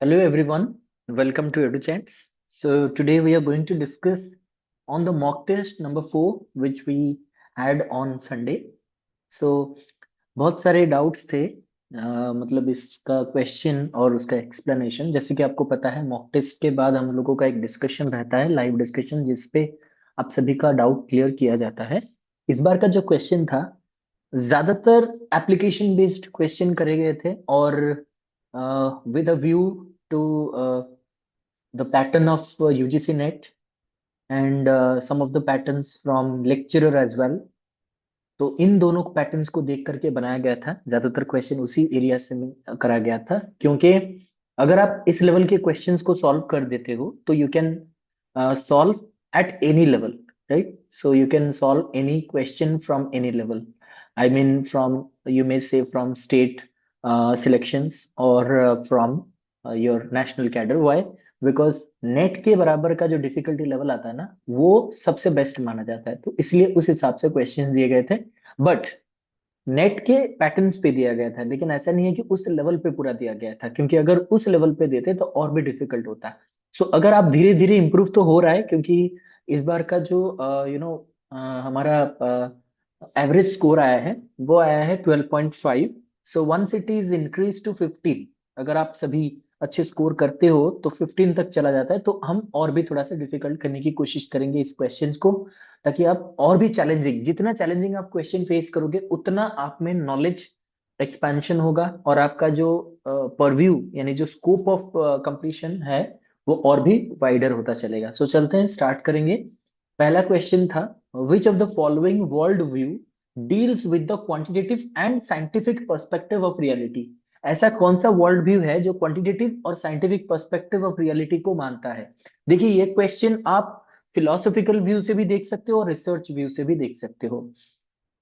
Hello everyone, welcome to EduChats. So today we are going to discuss on the mock test number 4 which we had on Sunday. So बहुत सारे doubts थे मतलब इसका question और उसका explanation. जैसे कि आपको पता है मॉक टेस्ट के बाद हम लोगों का एक डिस्कशन रहता है, लाइव डिस्कशन, जिसपे आप सभी का डाउट क्लियर किया जाता है। इस बार का जो क्वेश्चन था ज्यादातर एप्लीकेशन बेस्ड क्वेश्चन करे गए थे और with a view to the pattern of UGC net and some of the patterns from lecturer as well। तो इन दोनों पैटर्न्स को देख करके बनाया गया था। ज्यादातर क्वेश्चन उसी एरिया से में करा गया था, क्योंकि अगर आप इस लेवल के क्वेश्चंस को सॉल्व कर देते हो तो you can solve at any level, right? So you can solve any question from any level. I mean from, you may से फ्रॉम स्टेट सिलेक्शंस और from your national cadre. Why? Because net के बराबर का जो difficulty level आता है ना, वो सबसे बेस्ट माना जाता है, तो इसलिए उस हिसाब से क्वेश्चन दिए गए थे। बट नेट के पैटर्न्स पे दिया गया था, लेकिन ऐसा नहीं है कि उस लेवल पे पूरा दिया गया था, क्योंकि अगर उस लेवल पे देते तो और भी डिफिकल्ट होता। सो अगर आप धीरे धीरे इंप्रूव तो हो रहा है, क्योंकि इस बार का जो हमारा एवरेज स्कोर आया है वो आया है 12.5। So once it is increase to 15, अगर आप सभी अच्छे स्कोर करते हो तो 15 तक चला जाता है, तो हम और भी थोड़ा सा डिफिकल्ट करने की कोशिश करेंगे इस क्वेश्चंस को, ताकि आप और भी चैलेंजिंग, जितना चैलेंजिंग आप क्वेश्चन फेस करोगे उतना आप में नॉलेज एक्सपेंशन होगा और आपका जो परव्यू यानी जो स्कोप ऑफ कंप्लीशन है वो और भी वाइडर होता चलेगा। सो चलते हैं, स्टार्ट करेंगे। पहला क्वेश्चन था, which of the following world view deals with the quantitative and scientific perspective of reality? ऐसा कौन सा वर्ल्ड व्यू है जो क्वांटिटेटिव और साइंटिफिक पर्सपेक्टिव ऑफ रियलिटी को मानता है? देखिए, ये क्वेश्चन आप फिलोसॉफिकल व्यू से भी देख सकते हो और रिसर्च व्यू से भी देख सकते हो।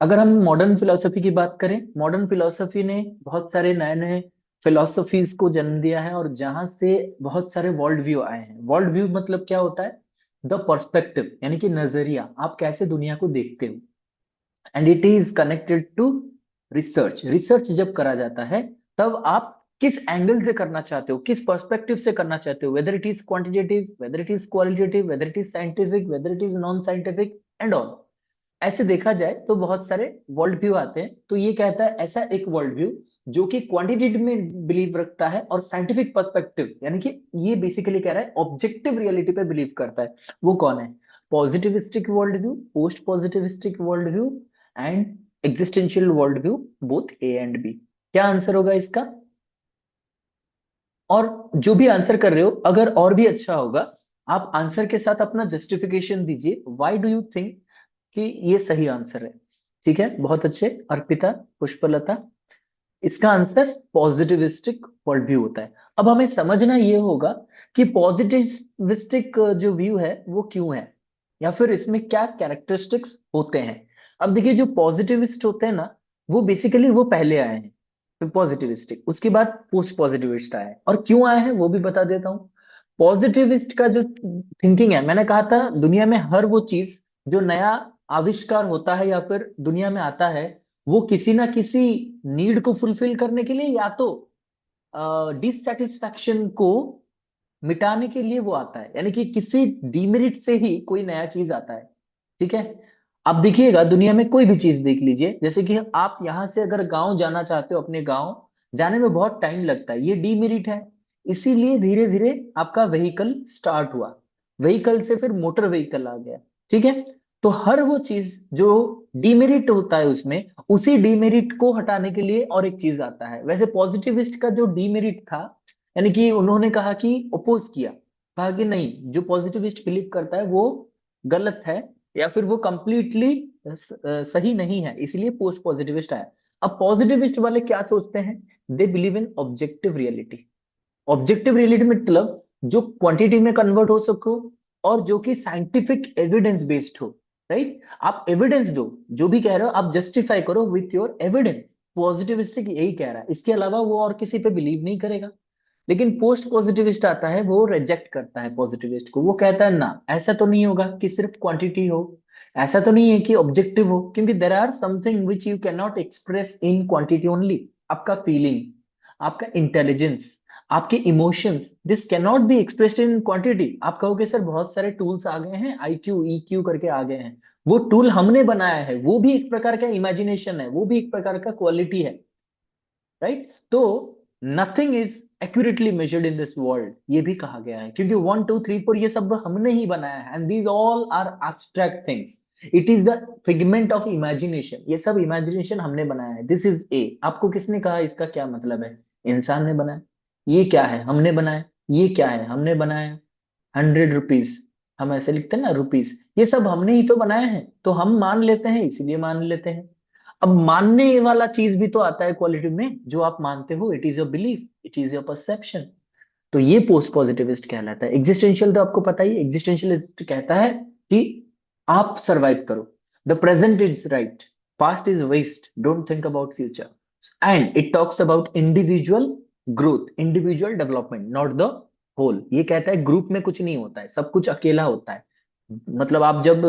अगर हम मॉडर्न फिलोसफी की बात करें, मॉडर्न फिलोसफी ने बहुत सारे नए नए फिलोसफीज को जन्म दिया है, और जहां से बहुत सारे वर्ल्ड व्यू आए हैं। वर्ल्ड व्यू मतलब क्या होता है? द पर्सपेक्टिव, यानी कि नजरिया, आप कैसे दुनिया को देखते हो। And it is connected to research. Research जब करा जाता है तब आप किस एंगल से करना चाहते हो, किस पर्सपेक्टिव से करना चाहते हो, whether it is quantitative, whether it is qualitative, whether it is scientific, whether it is non scientific and all. ऐसे देखा जाए तो बहुत सारे वर्ल्ड व्यू आते हैं। तो ये कहता है ऐसा एक वर्ल्ड व्यू जो कि क्वांटिटेटिव में बिलीव रखता है और साइंटिफिक पर्सपेक्टिव, यानी कि ये बेसिकली कह रहा है ऑब्जेक्टिव रियलिटी पे बिलीव करता है। वो कौन है? Positivistic world view, post positivistic world view and existential world view, both A and B. क्या आंसर होगा इसका? और जो भी आंसर कर रहे हो, अगर और भी अच्छा होगा, आप आंसर के साथ अपना जस्टिफिकेशन दीजिए, व्हाई डू यू थिंक कि ये सही आंसर है। ठीक है, बहुत अच्छे अर्पिता, पुष्पलता। इसका आंसर पॉजिटिविस्टिक वर्ल्ड व्यू होता है। अब हमें समझना ये होगा कि पॉजिटिविस्टिक जो व्यू है वो क्यों है, या फिर इसमें क्या कैरेक्टरिस्टिक्स होते हैं। अब देखिए, जो पॉजिटिविस्ट होते हैं ना, वो बेसिकली वो पहले आए हैं, फिर पॉजिटिविस्टिक, उसके बाद पोस्ट पॉजिटिविस्ट आए हैं। और क्यों आए हैं वो भी बता देता हूँ। पॉजिटिविस्ट का जो थिंकिंग है, मैंने कहा था दुनिया में हर वो चीज जो नया आविष्कार होता है या फिर दुनिया में आता है, वो किसी ना किसी नीड को फुलफिल करने के लिए, या तो डिससेटिस्फैक्शन को मिटाने के लिए वो आता है, यानी कि किसी डीमेरिट से ही कोई नया चीज आता है। ठीक है। अब देखिएगा, दुनिया में कोई भी चीज देख लीजिए, जैसे कि आप यहां से अगर गांव जाना चाहते हो, अपने गांव जाने में बहुत टाइम लगता है, ये डीमेरिट है। इसीलिए धीरे धीरे आपका व्हीकल स्टार्ट हुआ, व्हीकल से फिर मोटर व्हीकल आ गया। ठीक है। तो हर वो चीज जो डीमेरिट होता है उसमें, उसी डीमेरिट को हटाने के लिए और एक चीज आता है। वैसे पॉजिटिविस्ट का जो डीमेरिट था, यानी कि उन्होंने कहा कि ओपोज किया, कहा कि नहीं, जो पॉजिटिविस्ट बिलीव करता है वो गलत है, या फिर वो कंप्लीटली सही नहीं है, इसलिए पोस्ट पॉजिटिविस्ट आया। अब पॉजिटिविस्ट वाले क्या सोचते हैं? They believe in objective reality. Objective reality मतलब जो क्वांटिटी में कन्वर्ट हो सको और जो कि साइंटिफिक एविडेंस बेस्ड हो। राइट? आप एविडेंस दो, जो भी कह रहे हो आप जस्टिफाई करो विथ योर एविडेंस। पॉजिटिविस्टिक यही कह रहा है, इसके अलावा वो और किसी पे बिलीव नहीं करेगा। लेकिन पोस्ट पॉजिटिविस्ट आता है, वो रिजेक्ट करता है पॉजिटिविस्ट को। वो कहता है ना, ऐसा तो नहीं होगा कि सिर्फ क्वांटिटी हो, ऐसा तो नहीं है कि ऑब्जेक्टिव हो, क्योंकि there are something which you can not express in quantity only. आपका फीलिंग, आपका इंटेलिजेंस, आपके emotions, this can not be expressed in quantity. आप कहोगे सर बहुत सारे टूल्स आ गए हैं, IQ EQ करके आ गए हैं, वो टूल हमने बनाया है, वो भी एक प्रकार का इमेजिनेशन है, वो भी एक प्रकार का क्वालिटी है, राइट? तो nothing is accurately measured in this world, ये भी कहा गया है, क्योंकि 1 2 3 4 ये सब हमने ही बनाया है, and these all are abstract things. It is the figment of imagination, ये सब इमेजिनेशन हमने बनाया है। दिस इज ए, आपको किसने कहा, इसका क्या मतलब है? इंसान ने बनाया। ये क्या है? हमने बनाया। ये क्या है? हमने बनाया। 100 रुपीज, हम ऐसे लिखते हैं ना रुपीज, ये सब हमने ही तो बनाया है, तो हम मान लेते हैं, इसीलिए मान लेते हैं। अब मानने वाला चीज भी तो आता है क्वालिटी में, जो आप मानते हो, it is your belief, it is your perception. तो ये पोस्ट पॉजिटिविस्ट कहलाता है। एग्जिस्टेंशियल तो आपको पता ही, एग्जिस्टेंशियलिस्ट कहता है कि आप सरवाइव करो, the present is right, past is waste, don't think about future, and it talks about individual growth, individual development, not the whole. ये कहता है ग्रुप में कुछ नहीं होता है, सब कुछ अकेला होता है। मतलब आप जब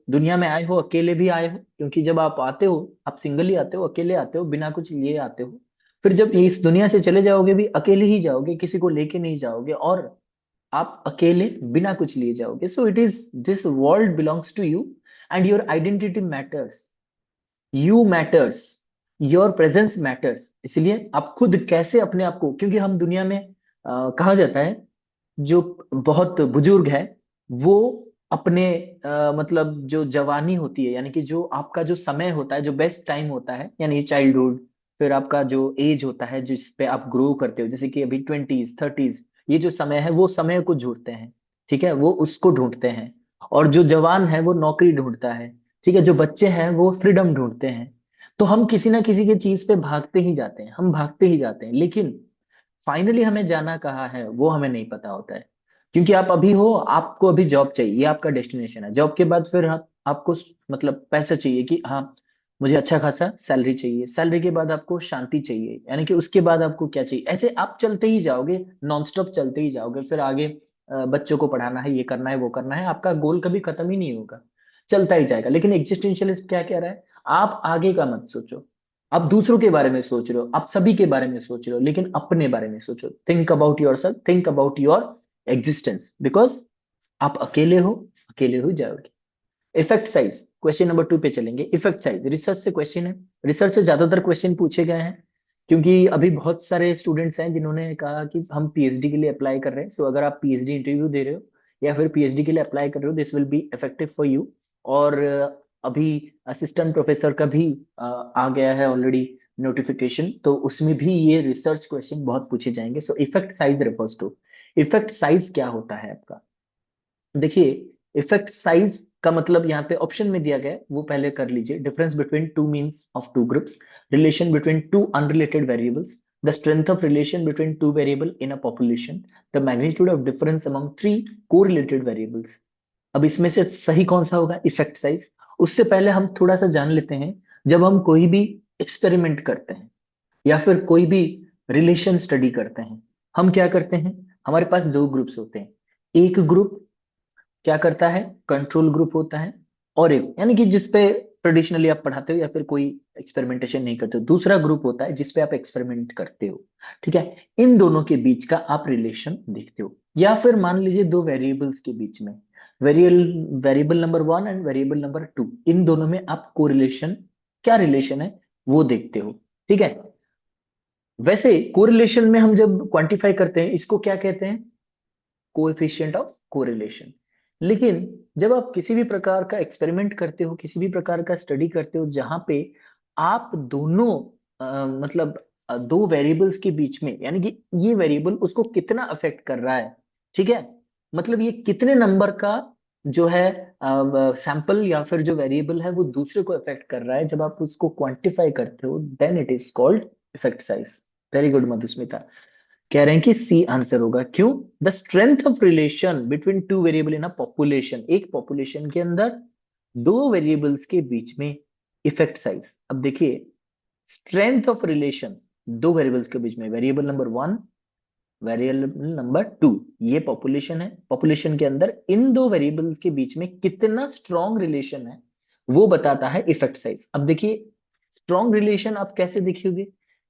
दुनिया में आए हो, अकेले भी आए हो, क्योंकि जब आप आते हो, आप सिंगल ही आते हो, अकेले आते हो, बिना कुछ लिए आते हो। फिर जब इस दुनिया से चले जाओगे भी अकेले ही जाओगे, किसी को लेके नहीं जाओगे, और आप अकेले बिना कुछ लिए जाओगे। So it is, this world belongs to you, and your identity matters, you matters, your presence matters. इसलिए आप खुद कैसे अपने आप को, क्योंकि हम दुनिया में कहा जाता है, जो बहुत बुजुर्ग है, वो अपने मतलब जो जवानी होती है, यानी कि जो आपका जो समय होता है, जो बेस्ट टाइम होता है, यानी चाइल्डहुड, फिर आपका जो एज होता है जिस पे आप ग्रो करते हो, जैसे कि अभी 20s 30s, ये जो समय है वो समय को ढूंढते हैं, ठीक है, वो उसको ढूंढते हैं। और जो जवान है वो नौकरी ढूंढता है, ठीक है, जो बच्चे हैं वो फ्रीडम ढूंढते हैं। तो हम किसी ना किसी के चीज पे भागते ही जाते हैं, हम भागते ही जाते हैं, लेकिन फाइनली हमें जाना कहाँ है वो हमें नहीं पता होता है। क्योंकि आप अभी हो, आपको अभी जॉब चाहिए, ये आपका डेस्टिनेशन है। जॉब के बाद फिर आपको मतलब पैसा चाहिए, कि हाँ मुझे अच्छा खासा सैलरी चाहिए, सैलरी के बाद आपको शांति चाहिए, यानी कि उसके बाद आपको क्या चाहिए, ऐसे आप चलते ही जाओगे, नॉन स्टॉप चलते ही जाओगे। फिर आगे बच्चों को पढ़ाना है, ये करना है, वो करना है, आपका गोल कभी खत्म ही नहीं होगा, चलता ही जाएगा। लेकिन एग्जिस्टेंशियलिस्ट क्या कह रहा है? आप आगे का मत सोचो, आप दूसरों के बारे में सोच रहे हो, आप सभी के बारे में सोच रहे हो, लेकिन अपने बारे में सोचो। Think about your self, think about your existence, because आप अकेले हो, अकेले हो जाओगे। इफेक्ट साइज, क्वेश्चन नंबर 2 पे चलेंगे। इफेक्ट साइज रिसर्च से क्वेश्चन है, रिसर्च से ज्यादातर क्वेश्चन पूछे गए हैं, क्योंकि अभी बहुत सारे स्टूडेंट्स हैं जिन्होंने कहा कि हम PhD के लिए अप्लाई कर रहे हैं। सो अगर आप PhD इंटरव्यू दे रहे हो, या फिर PhD के लिए अप्लाई कर रहे हो, this will be effective for you. और अभी असिस्टेंट प्रोफेसर का भी आ गया है ऑलरेडी नोटिफिकेशन, तो उसमें भी ये रिसर्च क्वेश्चन बहुत पूछे जाएंगे। So effect size refers to, effect size क्या होता है आपका? देखिए, इफेक्ट साइज का मतलब यहाँ पे ऑप्शन में दिया गया है, वो पहले कर लीजिए। Difference between two means of two groups, relation between to unrelated variables, the strength of relation between two variable in a population, the magnitude of difference among 3 correlated variables. अब इसमें से सही कौन सा होगा? Effect size. उससे पहले हम थोड़ा सा जान लेते हैं, जब हम कोई भी एक्सपेरिमेंट करते हैं, या फिर कोई भी रिलेशन स्टडी करते हैं, हम क्या करते हैं? हमारे पास दो ग्रुप्स होते हैं। एक ग्रुप क्या करता है? कंट्रोल ग्रुप होता है। और एक, यानी कि जिसपे ट्रेडिशनली आप पढ़ाते हो या फिर कोई एक्सपेरिमेंटेशन नहीं करते हो। दूसरा ग्रुप होता है जिसपे आप एक्सपेरिमेंट करते हो, ठीक है। इन दोनों के बीच का आप रिलेशन देखते हो, या फिर मान लीजिए दो वेरिएबल्स के बीच में, variable variable number 1 and variable number 2, इन दोनों में आप कोरिलेशन, क्या रिलेशन है वो देखते हो, ठीक है। वैसे कोरिलेशन में हम जब क्वांटिफाई करते हैं, इसको क्या कहते हैं? Coefficient of correlation. लेकिन जब आप किसी भी प्रकार का एक्सपेरिमेंट करते हो, किसी भी प्रकार का स्टडी करते हो, जहां पे आप दोनों मतलब दो वेरिएबल्स के बीच में, यानी कि ये वेरिएबल उसको कितना अफेक्ट कर रहा है, ठीक है, मतलब ये कितने नंबर का जो है सैंपल या फिर जो वेरिएबल है वो दूसरे को अफेक्ट कर रहा है, जब आप उसको क्वांटिफाई करते हो, then it is called effect size. Very good Madhusmita, कह रहे हैं कि सी आंसर होगा। क्यों? The strength of relation between two variable in a population, एक पॉपुलेशन के अंदर दो वेरिएबल्स के बीच में इफेक्ट साइज। अब देखिए, स्ट्रेंथ ऑफ रिलेशन दो वेरिएबल्स के बीच में, वेरिएबल नंबर 1, वेरिएबल नंबर 2, ये पॉपुलेशन है। पॉपुलेशन के अंदर इन दो वेरिएबल्स के बीच में कितना स्ट्रॉन्ग रिलेशन है, वो बताता है इफेक्ट साइज। अब देखिए, स्ट्रॉन्ग रिलेशन आप कैसे देखोगे?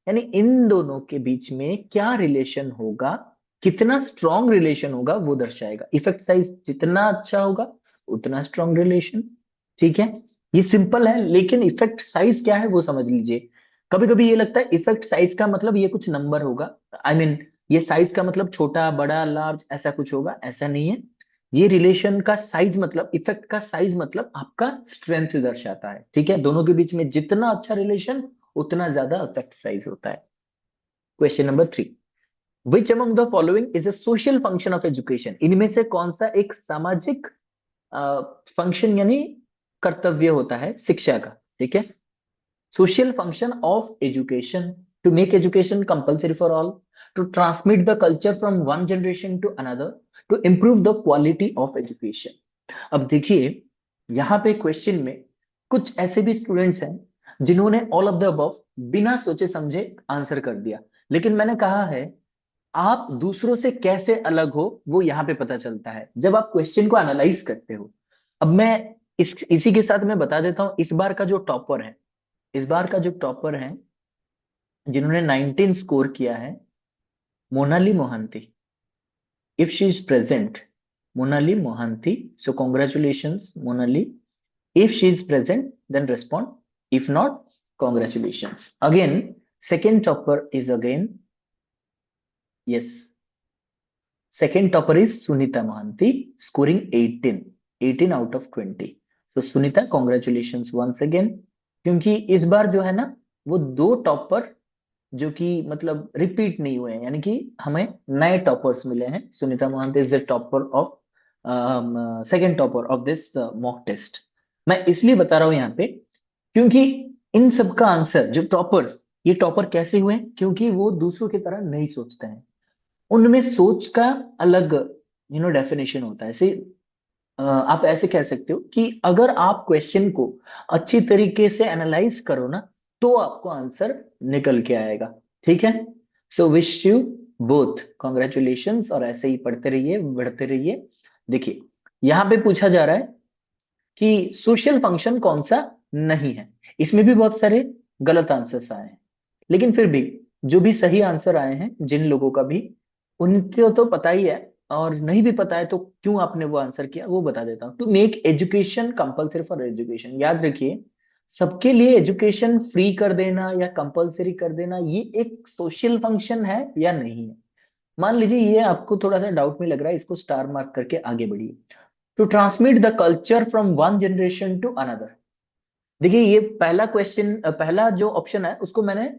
यानी इन दोनों के बीच में क्या रिलेशन होगा, कितना स्ट्रॉन्ग रिलेशन होगा वो दर्शाएगा। इफेक्ट साइज जितना अच्छा होगा उतना स्ट्रॉन्ग रिलेशन। ठीक है, ये सिंपल है, लेकिन इफेक्ट साइज क्या है वो समझ लीजिए। कभी कभी ये लगता है इफेक्ट साइज का मतलब ये कुछ नंबर होगा, आई मीन ये साइज का मतलब छोटा बड़ा लार्ज ऐसा कुछ होगा, ऐसा नहीं है। ये रिलेशन का साइज मतलब, इफेक्ट का साइज मतलब आपका स्ट्रेंथ दर्शाता है। ठीक है, दोनों के बीच में जितना अच्छा रिलेशन उतना ज्यादा इफेक्ट साइज होता है। Question number 3, which among the following is a social function of education? इनमें से कौन सा एक सामाजिक फंक्शन यानी कर्तव्य होता है शिक्षा का? ठीक है, social function of education: to make education compulsory for all, to transmit the culture from one generation to another, to improve the quality of education। अब देखिए, यहाँ पे क्वेश्चन में कुछ ऐसे भी स्टूडेंट्स हैं जिन्होंने ऑल ऑफ द अबव बिना सोचे समझे आंसर कर दिया, लेकिन मैंने कहा है आप दूसरों से कैसे अलग हो वो यहाँ पे पता चलता है जब आप क्वेश्चन को एनालाइज करते हो। अब मैं इसी के साथ मैं बता देता हूँ, इस बार का जो टॉपर है, इस बार का जो टॉपर है जिन्होंने 19 स्कोर किया है, Monali Mohanty. If she is present, Monali Mohanty, so congratulations Monali. If she is present then respond, if not congratulations again. Second topper is again, yes, second topper is Sunita Mohanty, scoring 18, 18 out of 20। So Sunita congratulations once again. क्योंकि इस बार जो है ना, वो दो topper जो कि मतलब रिपीट नहीं हुए हैं, यानी कि हमें नए टॉपर्स मिले हैं। Sunita Mahant is the topper of, second topper of this mock test. मैं इसलिए बता रहा हूं यहाँ पे क्योंकि इन सब का आंसर, जो टॉपर्स, ये टॉपर कैसे हुए? क्योंकि वो दूसरों की तरह नहीं सोचते हैं, उनमें सोच का अलग डेफिनेशन होता है। ऐसे आप ऐसे कह सकते हो कि अगर आप क्वेश्चन को अच्छी तरीके से एनालाइज करो ना, तो आपको आंसर निकल के आएगा। ठीक है, so wish you both congratulations, और ऐसे ही पढ़ते रहिए, बढ़ते रहिए। देखिए, यहां पे पूछा जा रहा है कि सोशल फंक्शन कौन सा नहीं है। इसमें भी बहुत सारे गलत आंसर्स आए हैं, लेकिन फिर भी जो भी सही आंसर आए हैं जिन लोगों का भी, उनको तो पता ही है, और नहीं भी पता है तो क्यों आपने वो आंसर किया वो बता देता हूँ। To make education compulsory for education, याद रखिए, सबके लिए एजुकेशन फ्री कर देना या कंपलसरी कर देना ये एक सोशल फंक्शन है या नहीं है। मान लीजिए ये आपको थोड़ा सा डाउट में लग रहा है, इसको स्टार मार्क करके आगे बढ़िए। To transmit the culture from one generation to another. देखिए, ये पहला क्वेश्चन, पहला जो ऑप्शन है उसको मैंने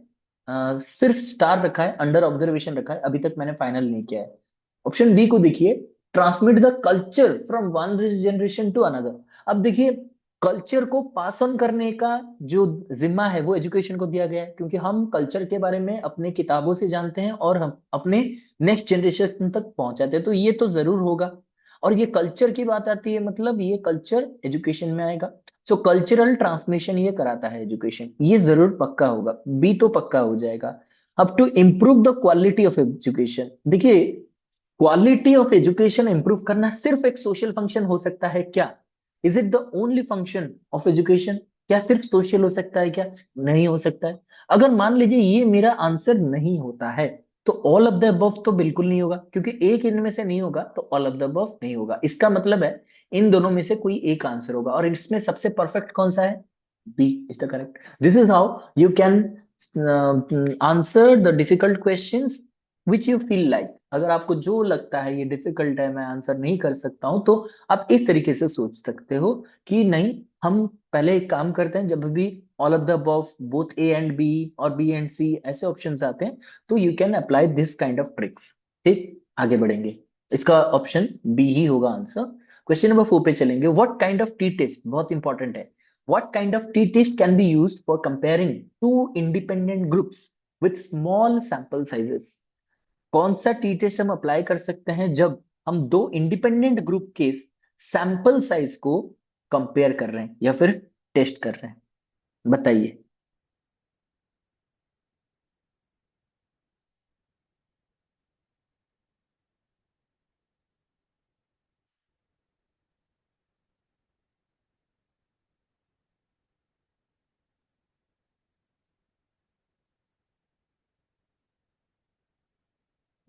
सिर्फ स्टार रखा है, अंडर ऑब्जर्वेशन रखा है, अभी तक मैंने फाइनल नहीं किया है। ऑप्शन डी को देखिए, transmit the culture from one generation to another. अब देखिए, कल्चर को पास ऑन करने का जो जिम्मा है वो एजुकेशन को दिया गया है, क्योंकि हम कल्चर के बारे में अपने किताबों से जानते हैं और हम अपने नेक्स्ट जनरेशन तक पहुंचाते हैं, तो ये तो जरूर होगा। और ये कल्चर की बात आती है, मतलब ये कल्चर एजुकेशन में आएगा। सो कल्चरल ट्रांसमिशन ये कराता है एजुकेशन, ये जरूर पक्का होगा, बी तो पक्का हो जाएगा। अब to improve the quality of education, देखिए, क्वालिटी ऑफ एजुकेशन इंप्रूव करना सिर्फ एक सोशल फंक्शन हो सकता है क्या? Is it the only function of education? क्या सिर्फ सोशल हो सकता है क्या? नहीं हो सकता है। अगर मान लीजिए ये मेरा आंसर नहीं होता है, तो ऑल ऑफ द अबव तो बिल्कुल नहीं होगा, क्योंकि एक इनमें से नहीं होगा तो ऑल ऑफ द अबव नहीं होगा। इसका मतलब है इन दोनों में से कोई एक आंसर होगा, और इसमें सबसे परफेक्ट कौन सा है? B is the correct. This is how you can answer the difficult questions which you feel like. अगर आपको जो लगता है ये डिफिकल्ट है, मैं आंसर नहीं कर सकता हूं, तो आप इस तरीके से सोच सकते हो कि नहीं, हम पहले एक काम करते हैं, जब भी all of the above, both A and B और बी एंड सी ऐसे ऑप्शंस आते हैं, तो you can apply this kind of tricks. ठीक, आगे बढ़ेंगे, इसका ऑप्शन बी ही होगा आंसर। क्वेश्चन नंबर 4 पे चलेंगे। What kind of T test, बहुत इंपॉर्टेंट है, what kind of T test can be used for comparing two independent groups with small sample sizes? कौन सा टी टेस्ट हम अप्लाई कर सकते हैं जब हम दो इंडिपेंडेंट ग्रुप के सैंपल साइज को कंपेयर कर रहे हैं या फिर टेस्ट कर रहे हैं? बताइए।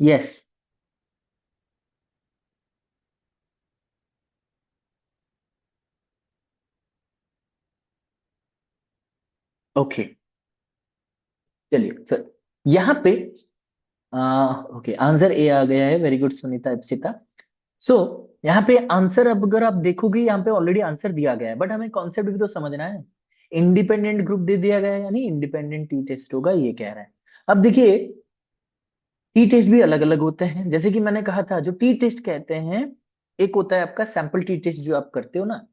यस। ओके, चलिए सर, यहाँ पे ओके, आंसर ए आ गया है। Very good Sunita Ipsita. So यहाँ पे आंसर, अब अगर आप देखोगे यहाँ पे ऑलरेडी आंसर दिया गया है, बट हमें कॉन्सेप्ट भी तो समझना है। इंडिपेंडेंट ग्रुप दे दिया गया है, यानी इंडिपेंडेंट टी टेस्ट होगा, ये कह रहा है। अब देखिए, टी टेस्ट भी अलग अलग होते हैं, जैसे कि मैंने कहा था, जो टी टेस्ट कहते हैं, एक होता है आपका सैंपल टी टेस्ट जो आप करते हो ना,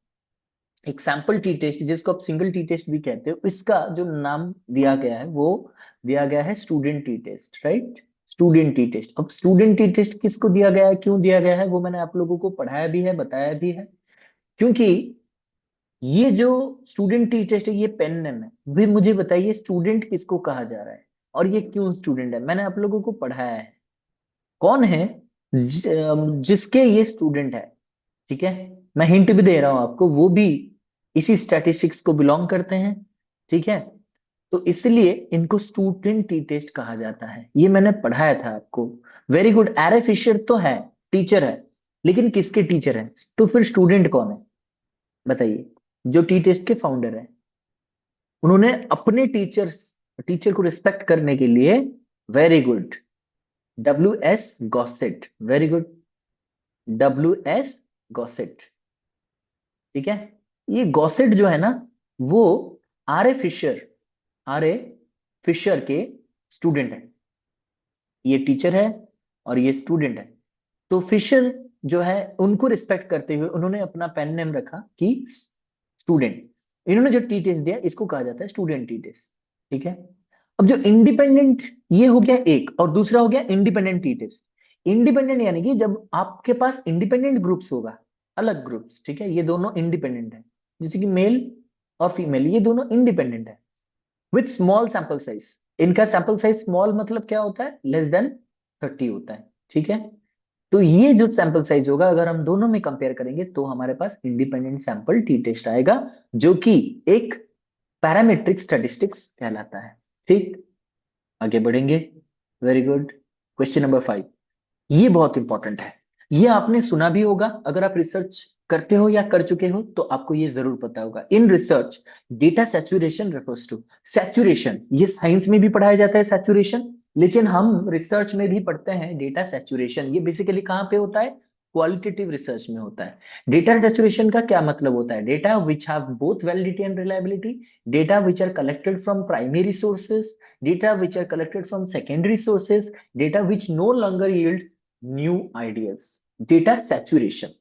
एक सैंपल टी टेस्ट जिसको आप सिंगल टी टेस्ट भी कहते हो, इसका जो नाम दिया गया है वो दिया गया है student T test, right. Student T test. अब स्टूडेंट टी टेस्ट किसको दिया गया है, क्यों दिया गया है, वो मैंने आप लोगों को पढ़ाया भी है, बताया भी है। क्योंकि ये जो स्टूडेंट टी टेस्ट है, ये पेन नेम है। भी मुझे बताइए स्टूडेंट किसको कहा जा रहा है, और ये क्यों स्टूडेंट है, मैंने आप लोगों को पढ़ाया है। कौन है जिसके ये स्टूडेंट है, ठीक है। मैं हिंट भी दे रहा हूं आपको, वो भी इसी स्टैटिस्टिक्स को बिलोंग करते हैं, ठीक है। तो इसलिए इनको स्टूडेंट टी टेस्ट कहा जाता है, ये मैंने पढ़ाया था आपको। Very good. एरे फिशर तो है, टीचर है, लेकिन किसके टीचर है, तो फिर स्टूडेंट कौन है बताइए। जो टी टेस्ट के फाउंडर है, उन्होंने अपने टीचर को रिस्पेक्ट करने के लिए, very good, W.S. Gosset, very good, W.S. Gosset, ठीक है। ये गॉसेट जो है ना, वो आर ए फिशर के स्टूडेंट है। ये टीचर है और ये स्टूडेंट है। तो फिशर जो है, उनको रिस्पेक्ट करते हुए उन्होंने अपना पेन नेम रखा कि स्टूडेंट। इन्होंने जो टी टेस्ट दिया, इसको कहा जाता है स्टूडेंट टी टेस्ट, ठीक है। अब जो इंडिपेंडेंट, ये हो गया एक, और दूसरा हो गया इंडिपेंडेंट टी टेस्ट। इंडिपेंडेंट यानी कि जब आपके पास इंडिपेंडेंट ग्रुप्स होगा, अलग ग्रुप्स, ठीक है, ये दोनों इंडिपेंडेंट है, जैसे कि मेल और फीमेल, ये दोनों इंडिपेंडेंट है, विथ स्मॉल सैंपल साइज। इनका सैंपल साइज स्मॉल मतलब क्या होता है, लेस देन 30 होता है, ठीक है। तो ये जो सैंपल साइज होगा, अगर हम दोनों में कंपेयर करेंगे, तो हमारे पास इंडिपेंडेंट सैंपल टी टेस्ट आएगा, जो कि एक पैरामीट्रिक स्टैटिस्टिक्स कहलाता है, ठीक। आगे बढ़ेंगे। Very good. क्वेश्चन नंबर 5, ये बहुत इंपॉर्टेंट है। ये आपने सुना भी होगा, अगर आप रिसर्च करते हो या कर चुके हो तो आपको ये जरूर पता होगा। In research, data saturation refers to, saturation, ये साइंस में भी पढ़ाया जाता है सैचुरेशन, लेकिन हम रिसर्च में भी पढ़ते हैं डेटा सैचुरेशन। ये बेसिकली कहाँ पे होता है, क्वालिटेटिव रिसर्च में होता है। डेटा सैचुरेशन का क्या मतलब होता है, data which have both validity and reliability, data which are collected from primary sources, data which are collected from secondary sources, data which no longer yield new ideas, data saturation.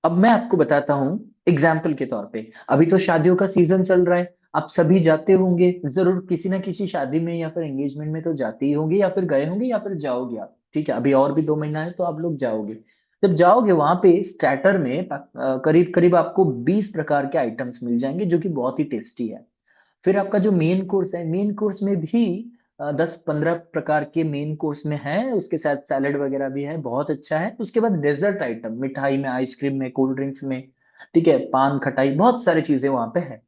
अब मैं आपको बताता हूं एग्जाम्पल के तौर पे। अभी तो शादियों का सीजन चल रहा है, आप सभी जाते होंगे जरूर, किसी ना किसी शादी में या फिर एंगेजमेंट में तो जाते ही होंगे, या फिर गए होंगे, या फिर जाओगे आप, ठीक है। अभी और भी 2 महीना है, तो आप लोग जाओगे। जब जाओगे वहां पे स्टार्टर में करीब करीब आपको 20 प्रकार के आइटम्स मिल जाएंगे, जो कि बहुत ही टेस्टी है। फिर आपका जो मेन कोर्स है, मेन कोर्स में भी 10-15 प्रकार के मेन कोर्स में है, उसके साथ सैलेड वगैरह भी है, बहुत अच्छा है। उसके बाद डेजर्ट आइटम, मिठाई में, आइसक्रीम में, कोल्ड ड्रिंक्स में, ठीक है, पान खटाई, बहुत सारी चीजें वहां पे है।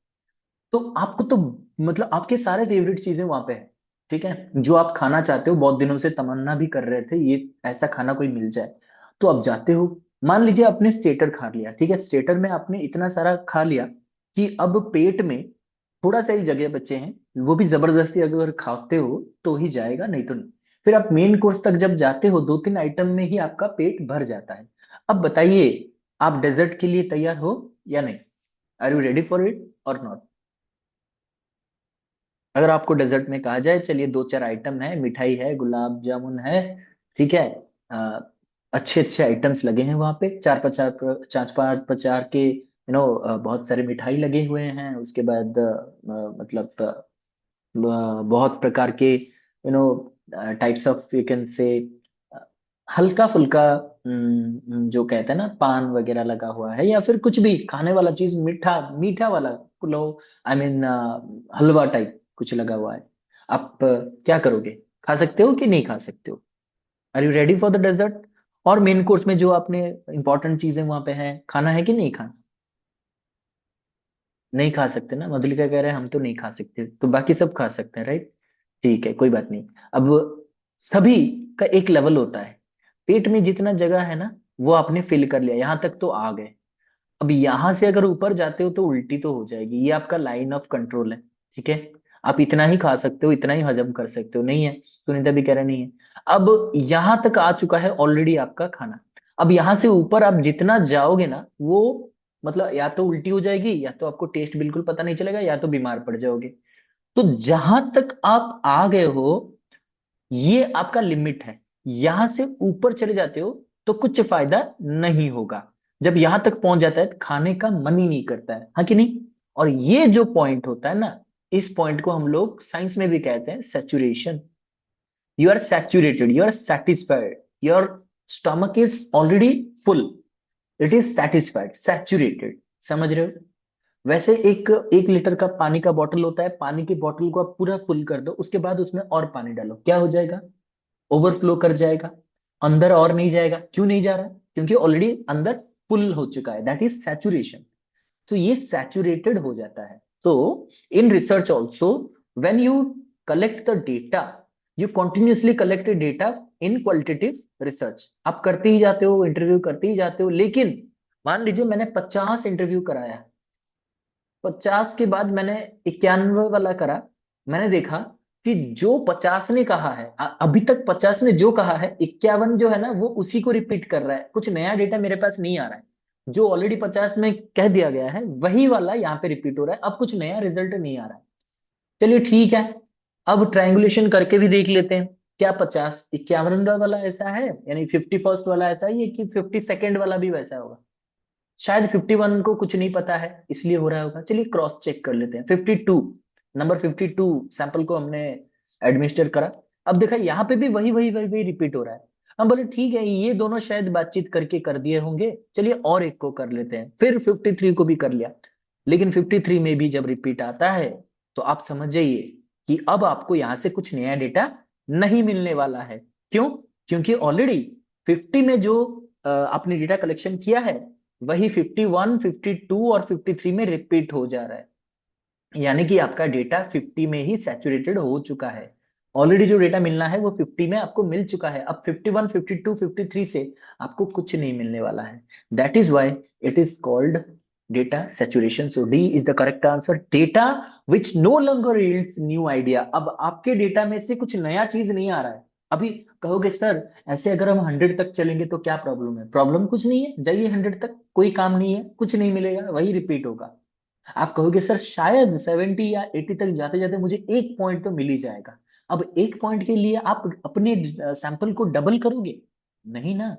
तो आपको तो मतलब आपके सारे फेवरेट चीजें वहां पे है, ठीक है, जो आप खाना चाहते हो, बहुत दिनों से तमन्ना भी कर रहे थे ये ऐसा खाना कोई मिल जाए, तो आप जाते हो। मान लीजिए आपने स्टेटर खा लिया, ठीक है, स्टेटर में आपने इतना सारा खा लिया कि अब पेट में थोड़ा सा ही जगह बचे हैं, वो भी जबरदस्ती अगर खाते हो तो ही जाएगा, नहीं तो नहीं। फिर आप मेन कोर्स तक जब जाते हो, 2-3 आइटम में ही आपका पेट भर जाता है। अब बताइए, आप डेजर्ट के लिए तैयार हो या नहीं, are you ready for it और नॉट। अगर आपको डेजर्ट में कहा जाए, चलिए 2-4 आइटम है, मिठाई है, गुलाब जामुन है, ठीक है, अ, अच्छे अच्छे आइटम्स लगे हैं वहां पे, 4-5 के, बहुत सारे मिठाई लगे हुए हैं। उसके बाद मतलब बहुत प्रकार के, types of, you can say, हल्का फुल्का, जो कहते हैं ना, पान वगैरह लगा हुआ है, या फिर कुछ भी खाने वाला चीज, मीठा मीठा वाला, लो, आई मीन हलवा टाइप कुछ लगा हुआ है। आप क्या करोगे, खा सकते हो कि नहीं खा सकते हो, are you ready for the dessert. और मेन कोर्स में जो आपने इंपॉर्टेंट चीजें वहां पे है, खाना है कि नहीं खाना। नहीं खा सकते ना, मधुलिका कह रहे हैं हम तो नहीं खा सकते, तो बाकी सब खा सकते हैं, राइट। ठीक है, कोई बात नहीं। अब सभी का एक लेवल होता है। पेट में जितना जगह है ना वो आपने फिल कर लिया, यहां तक तो आ गए। अब यहां से अगर ऊपर जाते हो तो उल्टी तो हो जाएगी, ये आपका लाइन ऑफ कंट्रोल है। ठीक है, आप इतना ही खा सकते हो, इतना ही हजम कर सकते हो, नहीं है, सुनीता भी कह रहा नहीं है। अब यहां तक आ चुका है ऑलरेडी आपका खाना। अब यहां से ऊपर आप जितना जाओगे ना वो मतलब या तो उल्टी हो जाएगी, या तो आपको टेस्ट बिल्कुल पता नहीं चलेगा, या तो बीमार पड़ जाओगे। तो जहां तक आप आ गए हो ये आपका लिमिट है। यहां से ऊपर चले जाते हो तो कुछ फायदा नहीं होगा। जब यहां तक पहुंच जाता है तो खाने का मन ही नहीं करता है, हाँ कि नहीं। और ये जो पॉइंट होता है ना, इस पॉइंट को हम लोग साइंस में भी कहते हैं saturation. You are saturated, you are satisfied, your stomach is already full, it is satisfied, saturated. समझ रहे हो। वैसे एक 1 लीटर का पानी का बॉटल होता है, पानी की बॉटल को आप पूरा फुल कर दो, उसके बाद उसमें और पानी डालो, क्या हो जाएगा, ओवरफ्लो कर जाएगा, अंदर और नहीं जाएगा। क्यों नहीं जा रहा, क्योंकि ऑलरेडी अंदर फुल हो चुका है, दैट इज सैचुरेशन। तो ये सैचुरेटेड हो जाता है। तो in research also when you collect the data, you continuously collect data in qualitative research, आप करते ही जाते हो, इंटरव्यू करते ही जाते हो। लेकिन मान लीजिए मैंने 50 इंटरव्यू कराया, 50 के बाद मैंने 91 वाला करा, मैंने देखा कि जो 50 ने कहा है अभी तक 50 ने जो कहा है, 51 जो है ना वो उसी को रिपीट कर रहा है, कुछ नया डेटा मेरे पास नहीं आ रहा है। जो ऑलरेडी 50 में कह दिया गया है वही वाला यहाँ पे रिपीट हो रहा है, अब कुछ नया रिजल्ट नहीं आ रहा है। चलिए ठीक है, अब ट्रायंगुलेशन करके भी देख लेते हैं, क्या 50 51 वाला ऐसा है, यानी 51st वाला ऐसा ही है कि 52nd वाला भी वैसा होगा। शायद 51 को कुछ नहीं पता है इसलिए हो रहा होगा। चलिए क्रॉस चेक कर लेते हैं। 52, नंबर 52 सैंपल को हमने एडमिनिस्टर करा। अब देखा यहाँ पे भी वही वही वही वही रिपीट हो रहा है। हम बोले ठीक है ये दोनों शायद बातचीत करके कर दिए होंगे, चलिए और एक को कर लेते हैं। फिर 53 को भी कर लिया, लेकिन 53 में भी जब रिपीट आता है तो आप समझ जाइए कि अब आपको यहाँ से कुछ नया डेटा नहीं मिलने वाला है। क्यों, क्योंकि ऑलरेडी 50 में जो आपने डेटा कलेक्शन किया है वही 51 52 और 53 में रिपीट हो जा रहा है। यानी कि आपका डेटा 50 में ही सैचुरेटेड हो चुका है। ऑलरेडी जो डेटा मिलना है वो 50 में आपको मिल चुका है। अब 51 52 53 से आपको कुछ नहीं मिलने वाला है। That is why it is called data saturation. So D is the correct answer, data which no longer yields new idea. अब आपके डेटा में से कुछ नया चीज नहीं आ रहा है। अभी कहोगे सर ऐसे अगर हम 100 तक चलेंगे तो क्या प्रॉब्लम है, प्रॉब्लम कुछ नहीं है, जाइए 100 तक, कोई काम नहीं है, कुछ नहीं मिलेगा, वही रिपीट होगा। आप कहोगे सर शायद 70 या 80 तक जाते जाते मुझे एक पॉइंट तो मिल ही जाएगा। अब एक पॉइंट के लिए आप अपने सैंपल को डबल करोगे, नहीं ना।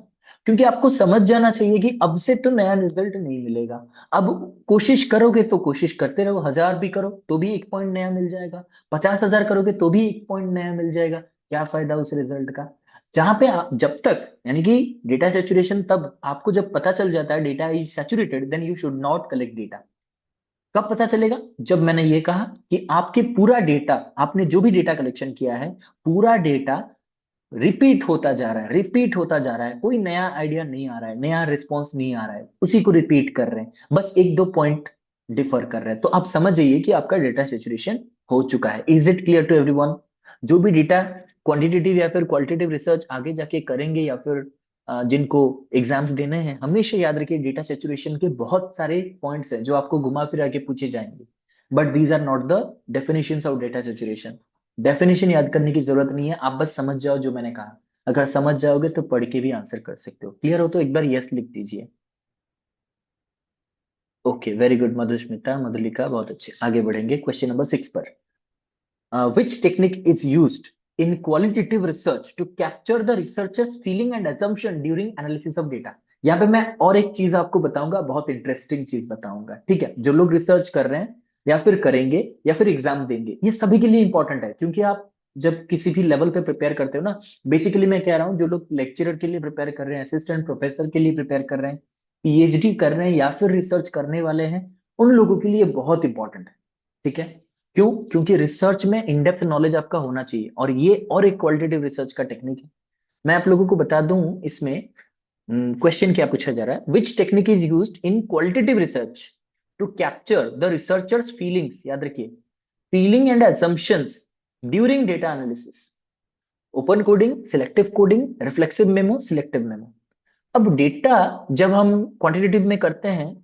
क्योंकि आपको समझ जाना चाहिए कि अब से तो नया रिजल्ट नहीं मिलेगा। अब कोशिश करोगे तो कोशिश करते रहो, 1000 भी करो तो भी एक पॉइंट नया मिल जाएगा, 50,000 करोगे तो भी एक पॉइंट नया मिल जाएगा। क्या फायदा उस रिजल्ट का। जहां पे जब तक यानी कि डेटा सेचुरेशन, तब आपको जब पता चल जाता है data is saturated then you should not collect data. कब पता चलेगा, जब मैंने ये कहा कि आपके पूरा डेटा, आपने जो भी डेटा कलेक्शन किया है पूरा डेटा रिपीट होता जा रहा है, रिपीट होता जा रहा है, कोई नया आइडिया नहीं आ रहा है, नया रिस्पॉन्स नहीं आ रहा है, उसी को रिपीट कर रहे हैं, बस एक दो पॉइंट डिफर कर रहे हैं। तो आप समझ जाइए कि आपका डेटा सेचुरेशन हो चुका है। Is it clear to everyone. जो भी डेटा क्वांटिटेटिव या फिर क्वालिटेटिव रिसर्च आगे जाके करेंगे या फिर जिनको एग्जाम्स देने हैं, हमेशा याद रखिए डेटा सेचुरेशन के बहुत सारे पॉइंट्स हैं जो आपको घुमा फिरा के पूछे जाएंगे, but these are not the definitions of data saturation. Definition याद करने की जरूरत नहीं है, आप बस समझ जाओ जो मैंने कहा। अगर समझ जाओगे तो पढ़ के भी आंसर कर सकते हो। क्लियर हो तो एक बार यस लिख दीजिए। Okay very good Madhusmita Madhulika, बहुत अच्छे। आगे बढ़ेंगे क्वेश्चन नंबर 6 पर। Which technique is used in qualitative research to capture the researcher's feeling and assumption during analysis of data? यहाँ पे मैं और एक चीज आपको बताऊंगा, बहुत इंटरेस्टिंग चीज बताऊंगा, ठीक है। जो लोग रिसर्च कर रहे हैं या फिर करेंगे या फिर एग्जाम देंगे, ये सभी के लिए इंपॉर्टेंट है। क्योंकि आप जब किसी भी लेवल पे प्रिपेयर करते हो ना, बेसिकली मैं कह रहा हूँ जो लोग लेक्चरर के लिए प्रिपेयर कर रहे हैं, असिस्टेंट प्रोफेसर के लिए प्रिपेयर कर रहे हैं, पीएचडी कर रहे हैं या फिर रिसर्च करने वाले हैं, उन लोगों के लिए बहुत इंपॉर्टेंट है। ठीक है, क्यों, क्योंकि रिसर्च में इन डेप्थ नॉलेज आपका होना चाहिए, और ये और एक क्वालिटेटिव रिसर्च का टेक्निक है। मैं आप लोगों को बता दूं इसमें क्वेश्चन क्या पूछा जा रहा है। Which technique is used in qualitative research to capture the researcher's feelings, याद रखिए, feeling and assumptions during data analysis. Open coding, selective coding, reflexive memo, selective memo. अब डेटा जब हम क्वांटिटेटिव में करते हैं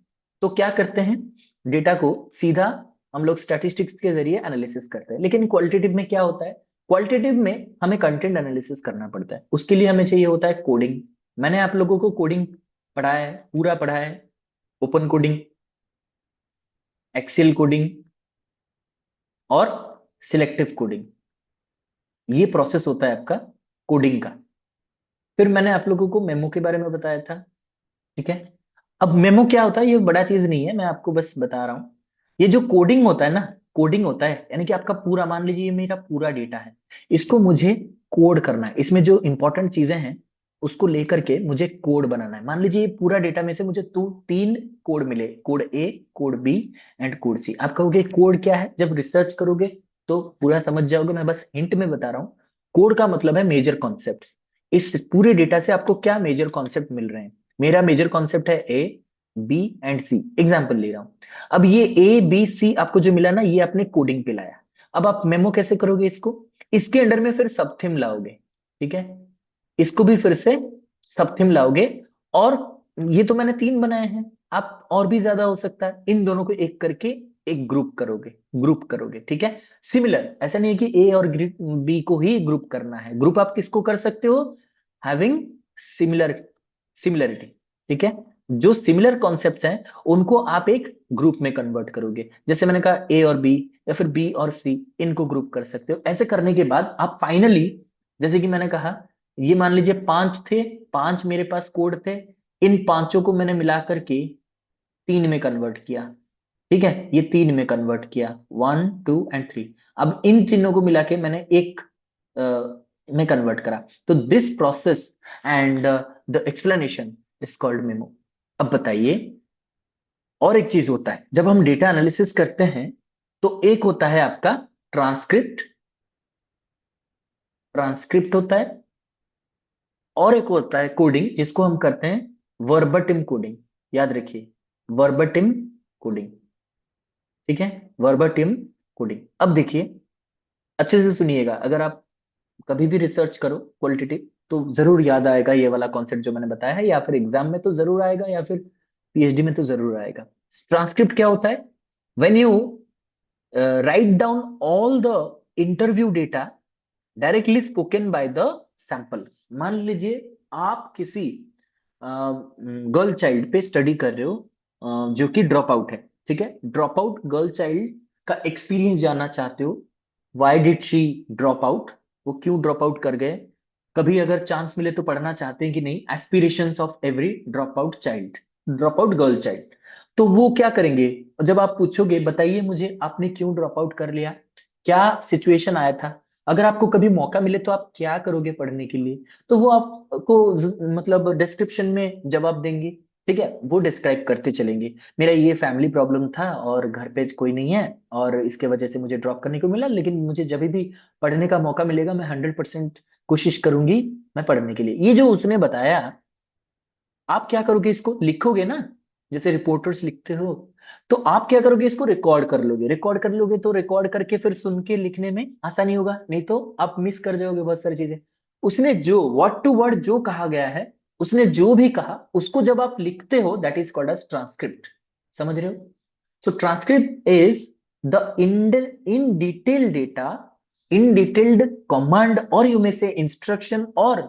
तो क्या करते हैं, डेटा को सीधा हम लोग स्टैटिस्टिक्स के जरिए एनालिसिस करते हैं। लेकिन क्वालिटेटिव में क्या होता है, क्वालिटेटिव में हमें कंटेंट एनालिसिस करना पड़ता है, उसके लिए हमें चाहिए होता है कोडिंग। मैंने आप लोगों को कोडिंग पढ़ाया है, पूरा पढ़ाया है, ओपन कोडिंग, एक्सेल कोडिंग और सिलेक्टिव कोडिंग। ये प्रोसेस होता है आपका कोडिंग का। फिर मैंने आप लोगों को मेमो के बारे में बताया था, ठीक है। अब मेमो क्या होता है, ये बड़ा चीज नहीं है, मैं आपको बस बता रहा हूँ। ये जो कोडिंग होता है ना, कोडिंग होता है यानी कि आपका पूरा, मान लीजिए ये मेरा पूरा डेटा है, इसको मुझे कोड करना है, इसमें जो इंपॉर्टेंट चीजें हैं उसको लेकर के मुझे कोड बनाना है। मान लीजिए ये पूरा डेटा में से मुझे तीन कोड मिले, code A, code B and code C. आप कहोगे कोड क्या है, जब रिसर्च करोगे तो पूरा समझ जाओगे, मैं बस हिंट में बता रहा हूँ। कोड का मतलब है मेजर कॉन्सेप्ट। इस पूरे डेटा से आपको क्या मेजर कॉन्सेप्ट मिल रहे हैं। मेरा मेजर कॉन्सेप्ट है ए, बी एंड सी, एग्जाम्पल ले रहा हूं। अब ये ए बी सी आपको जो मिला ना, ये आपने कोडिंग पे लाया। अब आप मेमो कैसे करोगे इसको, इसके अंडर में फिर सब थीम लाओगे, ठीक है। इसको भी फिर से सब थीम लाओगे। और ये तो मैंने तीन बनाए हैं, आप और भी ज्यादा हो सकता है, इन दोनों को एक करके एक ग्रुप करोगे, ठीक है। सिमिलर, ऐसा नहीं है कि ए और बी को ही ग्रुप करना है, ग्रुप आप किसको कर सकते हो, हैविंग सिमिलर, सिमिलरिटी, ठीक है। जो सिमिलर कॉन्सेप्ट्स हैं उनको आप एक ग्रुप में कन्वर्ट करोगे। जैसे मैंने कहा ए और बी, या फिर बी और सी, इनको ग्रुप कर सकते हो। ऐसे करने के बाद आप फाइनली, जैसे कि मैंने कहा, ये मान लीजिए पांच थे, पांच मेरे पास कोड थे, इन पांचों को मैंने मिला करके तीन में कन्वर्ट किया, ठीक है। ये तीन में कन्वर्ट किया, वन टू एंड थ्री। अब इन तीनों को मिला के मैंने एक में कन्वर्ट करा। तो this process and the explanation is called memo. अब बताइए, और एक चीज होता है जब हम डेटा एनालिसिस करते हैं, तो एक होता है आपका ट्रांसक्रिप्ट, ट्रांसक्रिप्ट होता है, और एक होता है कोडिंग, जिसको हम करते हैं वर्बटिम कोडिंग। याद रखिए, वर्बटिम कोडिंग, ठीक है, वर्बटिम कोडिंग। अब देखिए, अच्छे से सुनिएगा, अगर आप कभी भी रिसर्च करो क्वालिटेटिव, तो जरूर याद आएगा ये वाला कॉन्सेप्ट जो मैंने बताया है, या फिर एग्जाम में तो जरूर आएगा, या फिर पीएचडी में तो जरूर आएगा। ट्रांसक्रिप्ट क्या होता है, when you write down all the interview data directly spoken by the sample. मान लीजिए आप किसी गर्ल चाइल्ड पे स्टडी कर रहे हो, जो कि ड्रॉप आउट है, ठीक है। ड्रॉप आउट गर्ल चाइल्ड का एक्सपीरियंस जानना चाहते हो, why did she drop out, वो क्यों ड्रॉप आउट कर गए, कभी अगर चांस मिले तो पढ़ना चाहते हैं कि नहीं, aspirations of every drop out child, drop out girl child. तो वो क्या करेंगे, जब आप पूछोगे बताइए मुझे आपने क्यों ड्रॉप आउट कर लिया, क्या सिचुएशन आया था, अगर आपको कभी मौका मिले तो आप क्या करोगे पढ़ने के लिए, तो वो आपको मतलब डिस्क्रिप्शन में जवाब देंगे, ठीक है। वो डिस्क्राइब करते चलेंगे, मेरा ये फैमिली प्रॉब्लम था और घर पे कोई नहीं है, और इसके वजह से मुझे ड्रॉप करने को मिला, लेकिन मुझे जब भी पढ़ने का मौका मिलेगा मैं 100% कोशिश करूंगी मैं पढ़ने के लिए। ये जो उसने बताया, आप क्या करोगे, इसको लिखोगे ना, जैसे रिपोर्टर्स लिखते हो, तो आप क्या करोगे, इसको रिकॉर्ड कर लोगे। रिकॉर्ड कर लोगे तो रिकॉर्ड करके फिर सुन के लिखने में आसानी होगा, नहीं तो आप मिस कर जाओगे बहुत सारी चीजें। उसने जो वर्ड टू वर्ड जो कहा गया है, उसने जो भी कहा उसको जब आप लिखते हो, that is called as transcript. समझ रहे हो। So transcript is the in detail data, in detailed command, और यू मे से इंस्ट्रक्शन, और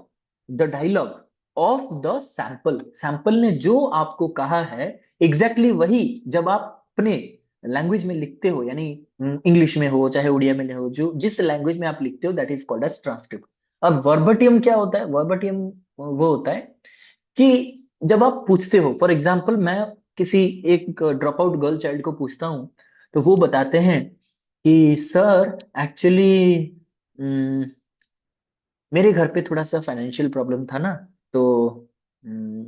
the dialogue of the sample. Sample ने जो आपको कहा है एग्जैक्टली वही जब आप अपने लैंग्वेज में लिखते हो, यानी इंग्लिश में हो चाहे उड़िया में हो, जो जिस लैंग्वेज में आप लिखते हो, that is called as transcript. अब वर्बटियम क्या होता है, वर्बटियम वो होता है कि जब आप पूछते हो, फॉर एग्जाम्पल मैं किसी एक ड्रॉप आउट गर्ल चाइल्ड को पूछता हूँ, तो वो बताते हैं कि सर एक्चुअली मेरे घर पे थोड़ा सा फाइनेंशियल प्रॉब्लम था ना, तो हम्म,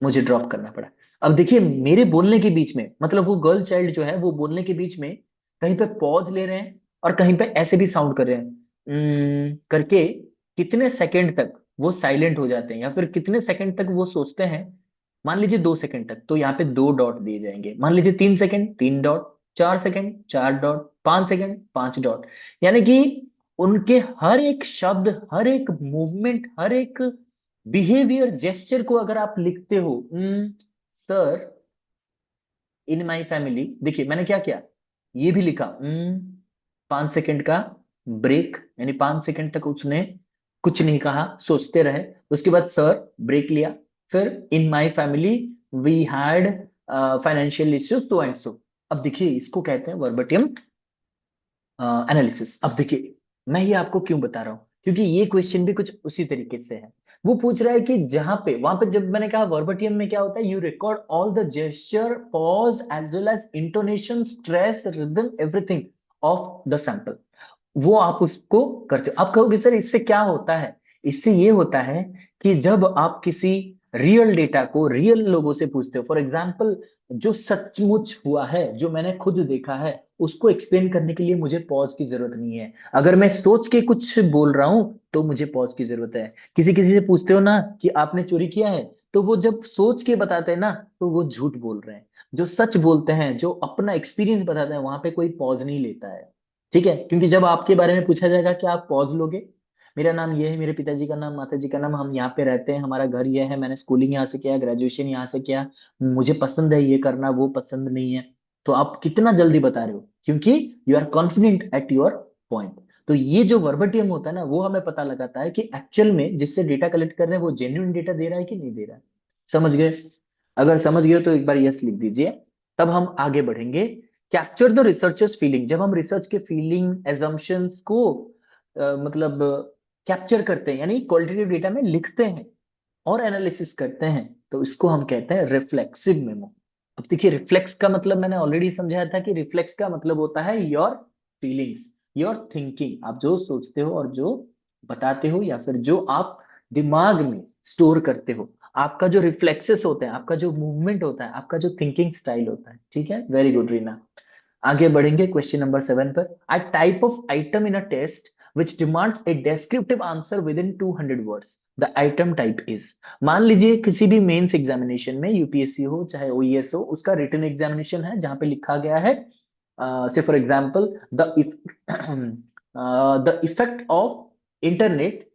मुझे ड्रॉप करना पड़ा। अब देखिए, मेरे बोलने के बीच में, मतलब वो गर्ल चाइल्ड जो है वो बोलने के बीच में कहीं पे पॉज ले रहे हैं, और कहीं पे ऐसे भी साउंड कर रहे हैं, करके कितने सेकंड तक वो साइलेंट हो जाते हैं, या फिर कितने सेकंड तक वो सोचते हैं। मान लीजिए 2 सेकंड तक, तो यहाँ पे 2 डॉट दिए जाएंगे। मान लीजिए 3 second, 3 dot, 4 second, 4 dot, 5 second, 5 dot. यानी कि उनके हर एक शब्द, हर एक मूवमेंट, हर एक बिहेवियर, जेस्चर को अगर आप लिखते हो, सर इन माई फैमिली, देखिए मैंने क्या किया, ये भी लिखा, 5 सेकंड का ब्रेक, यानी 5 सेकंड तक उसने कुछ नहीं कहा, सोचते रहे। उसके बाद सर ब्रेक लिया, फिर in my family we had financial issues तो एंड सो। अब देखिए इसको कहते हैं वर्बटिम एनालिसिस। अब देखिए मैं ये आपको क्यों बता रहा हूँ, क्योंकि ये क्वेश्चन भी कुछ उसी तरीके से है। वो पूछ रहा है कि जहां पे, वहां पे जब मैंने कहा वर्बटियम में क्या होता है, you record all the gesture, pause as well as intonation, stress, rhythm, everything of the sample. वो आप उसको करते हो। आप कहोगे सर इससे क्या होता है? इससे ये होता है कि जब आप किसी रियल डेटा को रियल लोगों से पूछते हो, फॉर एग्जाम्पल जो सचमुच हुआ है, जो मैंने खुद देखा है, उसको एक्सप्लेन करने के लिए मुझे पॉज की जरूरत नहीं है। अगर मैं सोच के कुछ बोल रहा हूं तो मुझे पॉज की जरूरत है। किसी किसी से पूछते हो ना कि आपने चोरी किया है, तो वो जब सोच के बताते हैं ना तो वो झूठ बोल रहे हैं। जो सच बोलते हैं, जो अपना एक्सपीरियंस बताते हैं, वहां पे कोई पॉज नहीं लेता है। ठीक है, क्योंकि जब आपके बारे में पूछा जाएगा कि आप पॉज लोगे, मेरा नाम ये है, मेरे पिताजी का नाम, माताजी का नाम, हम यहाँ पे रहते हैं, हमारा घर ये है, मैंने स्कूलिंग यहाँ से किया, ग्रेजुएशन यहाँ से किया, मुझे पसंद है ये करना, वो पसंद नहीं है, तो आप कितना जल्दी बता रहे हो, क्योंकि you are confident at your point. तो ये जो वर्बटियम होता है ना, वो हमें पता लगाता है कि एक्चुअल में जिससे डेटा कलेक्ट कर रहे हैं वो जेन्युइन डेटा दे रहा है कि नहीं दे रहा है। समझ गए? अगर समझ गए तो एक बार यस लिख दीजिए। तब हम आगे बढ़ेंगे। कैप्चर द रिसर्चर्स फीलिंग, जब हम रिसर्च के फीलिंग एजम्पशंस को मतलब कैप्चर करते हैं, यानी क्वालिटेटिव डेटा में लिखते हैं और एनालिसिस करते हैं, तो इसको हम कहते हैं रिफ्लेक्सिव मेमो। अब देखिए रिफ्लेक्स का मतलब मैंने ऑलरेडी समझाया था कि रिफ्लेक्स का मतलब होता है योर फीलिंग्स, योर थिंकिंग, आप जो सोचते हो और जो बताते हो, या फिर जो आप दिमाग में स्टोर करते हो, आपका जो रिफ्लेक्सेस होते हैं, आपका जो मूवमेंट होता है, आपका जो थिंकिंग स्टाइल होता है। ठीक है, वेरी गुड रीना। आगे बढ़ेंगे क्वेश्चन नंबर 7 पर। A type of item in a test which demands a descriptive answer within 200 words, the item type is। मान लीजिए किसी भी मेंस एग्जामिनेशन में, यूपीएससी हो चाहे ओईएस हो, उसका रिटन एग्जामिनेशन है जहां पे लिखा गया है से for example the the effect of internet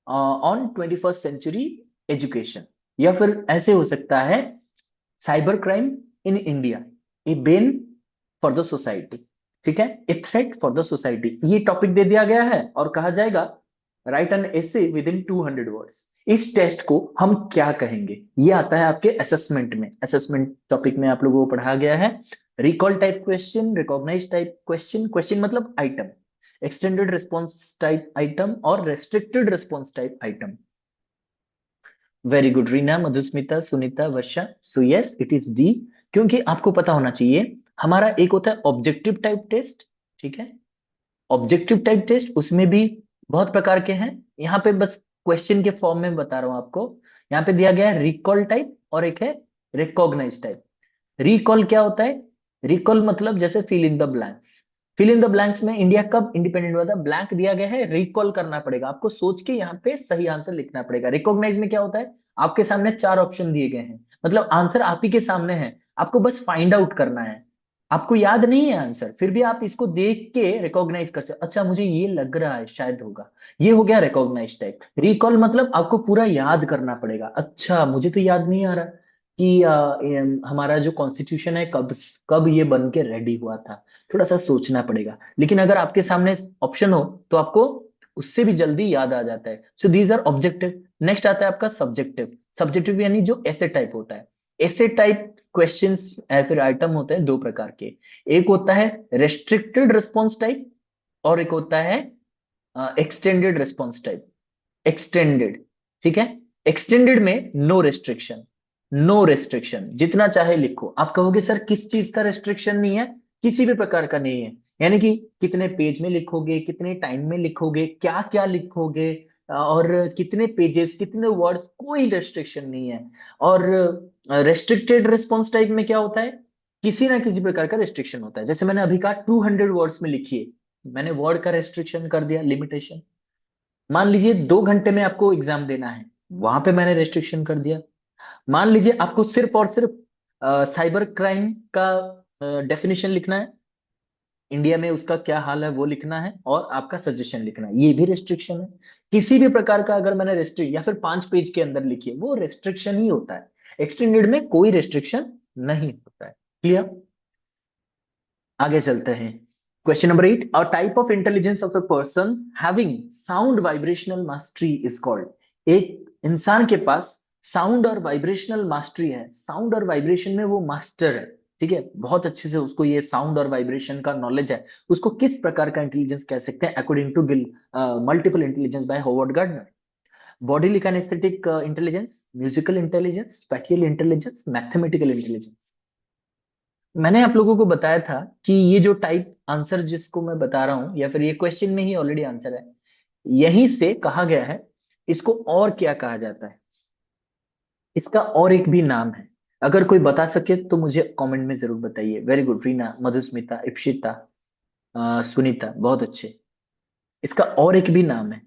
on 21st century education, या फिर ऐसे हो सकता है cyber crime in India, a bane for the society. ठीक है, a threat for the society, ये टॉपिक दे दिया गया है और कहा जाएगा write an essay within 200 words. इस टेस्ट को हम क्या कहेंगे? ये आता है आपके असेसमेंट में। असेसमेंट टॉपिक में आप लोगों को पढ़ाया गया है recall type question, recognise type question, question मतलब item, extended response type item और restricted response type item. Very good Reena, Madhusmita, Sunita, Varsha. So yes it is D. क्योंकि आपको पता होना चाहिए, हमारा एक होता है ऑब्जेक्टिव टाइप टेस्ट। ठीक है, ऑब्जेक्टिव टाइप टेस्ट, उसमें भी बहुत प्रकार के हैं। यहाँ पे बस क्वेश्चन के फॉर्म में बता रहा हूँ आपको। यहाँ पे दिया गया है रिकॉल टाइप और एक है रिकॉग्नाइज टाइप। रिकॉल क्या होता है? रिकॉल मतलब जैसे fill in the blanks. Fill in the blanks में इंडिया कब इंडिपेंडेंट हुआ था, ब्लैंक दिया गया है, रिकॉल करना पड़ेगा आपको, सोच के यहाँ पे सही आंसर लिखना पड़ेगा। रिकॉग्नाइज में क्या होता है, आपके सामने 4 ऑप्शन दिए गए हैं, मतलब आंसर आप ही के सामने है, आपको बस फाइंड आउट करना है। आपको याद नहीं है आंसर, फिर भी आप इसको देख के रिकॉग्नाइज करते हो, अच्छा मुझे ये लग रहा है शायद होगा। ये हो गया रिकॉग्नाइज टाइप। रिकॉल मतलब आपको पूरा याद करना पड़ेगा, अच्छा मुझे तो याद नहीं आ रहा कि हमारा जो कॉन्स्टिट्यूशन है कब कब ये बन के रेडी हुआ था, थोड़ा सा सोचना पड़ेगा। लेकिन अगर आपके सामने ऑप्शन हो तो आपको उससे भी जल्दी याद आ जाता है। So these are objective. Next आता है आपका सब्जेक्टिव। सब्जेक्टिव यानी जो ऐसे टाइप होता है। ऐसे टाइप क्वेश्चंस या फिर आइटम होते हैं दो प्रकार के। एक होता है रेस्ट्रिक्टेड रिस्पॉन्स टाइप और एक होता है एक्सटेंडेड रिस्पॉन्स टाइप। एक्सटेंडेड, ठीक है, एक्सटेंडेड में नो रेस्ट्रिक्शन, नो रेस्ट्रिक्शन, जितना चाहे लिखो। आप कहोगे सर किस चीज का रेस्ट्रिक्शन नहीं है? किसी भी प्रकार का नहीं है, यानी कि कितने पेज में लिखोगे, कितने टाइम में लिखोगे, क्या क्या लिखोगे, और कितने पेजेस, कितने वर्ड्स, कोई रेस्ट्रिक्शन नहीं है। और रेस्ट्रिक्टेड रिस्पॉन्स टाइप में क्या होता है, किसी ना किसी प्रकार का रेस्ट्रिक्शन होता है। जैसे मैंने अभी कहा 200 वर्ड्स में लिखिए, मैंने वर्ड का रेस्ट्रिक्शन कर दिया, लिमिटेशन। मान लीजिए 2 घंटे में आपको एग्जाम देना है, वहां पे मैंने रेस्ट्रिक्शन कर दिया। मान लीजिए आपको सिर्फ और सिर्फ साइबर क्राइम का डेफिनेशन लिखना है, इंडिया में उसका क्या हाल है वो लिखना है, और आपका सजेशन लिखना है, ये भी रेस्ट्रिक्शन है। किसी भी प्रकार का अगर मैंने रेस्ट्रिक्ट या फिर 5 पेज के अंदर लिखिए, वो रेस्ट्रिक्शन ही होता है। एक्सटेंडेड में कोई रेस्ट्रिक्शन नहीं होता है। क्लियर? आगे चलते हैं। Question number 8, a type of intelligence of a person having sound vibrational mastery is called. एक इंसान के पास साउंड और वाइब्रेशनल मास्टरी है, साउंड और वाइब्रेशन में वो मास्टर है, ठीक है, बहुत अच्छे से उसको ये साउंड और वाइब्रेशन का नॉलेज है, उसको किस प्रकार का इंटेलिजेंस कह सकते हैं according to gill multiple intelligence by Howard Gardner? Body kinesthetic intelligence, musical intelligence, spatial intelligence, mathematical intelligence. मैंने आप लोगों को बताया था कि ये जो टाइप आंसर जिसको मैं बता रहा हूं, या फिर ये क्वेश्चन में ही ऑलरेडी आंसर है, यहीं से कहा गया है इसको और क्या कहा जाता है, इसका और एक भी नाम है। अगर कोई बता सके तो मुझे कमेंट में जरूर बताइए। वेरी गुड, रीना, मधुस्मिता, इप्शिता, सुनीता, बहुत अच्छे। इसका और एक भी नाम है,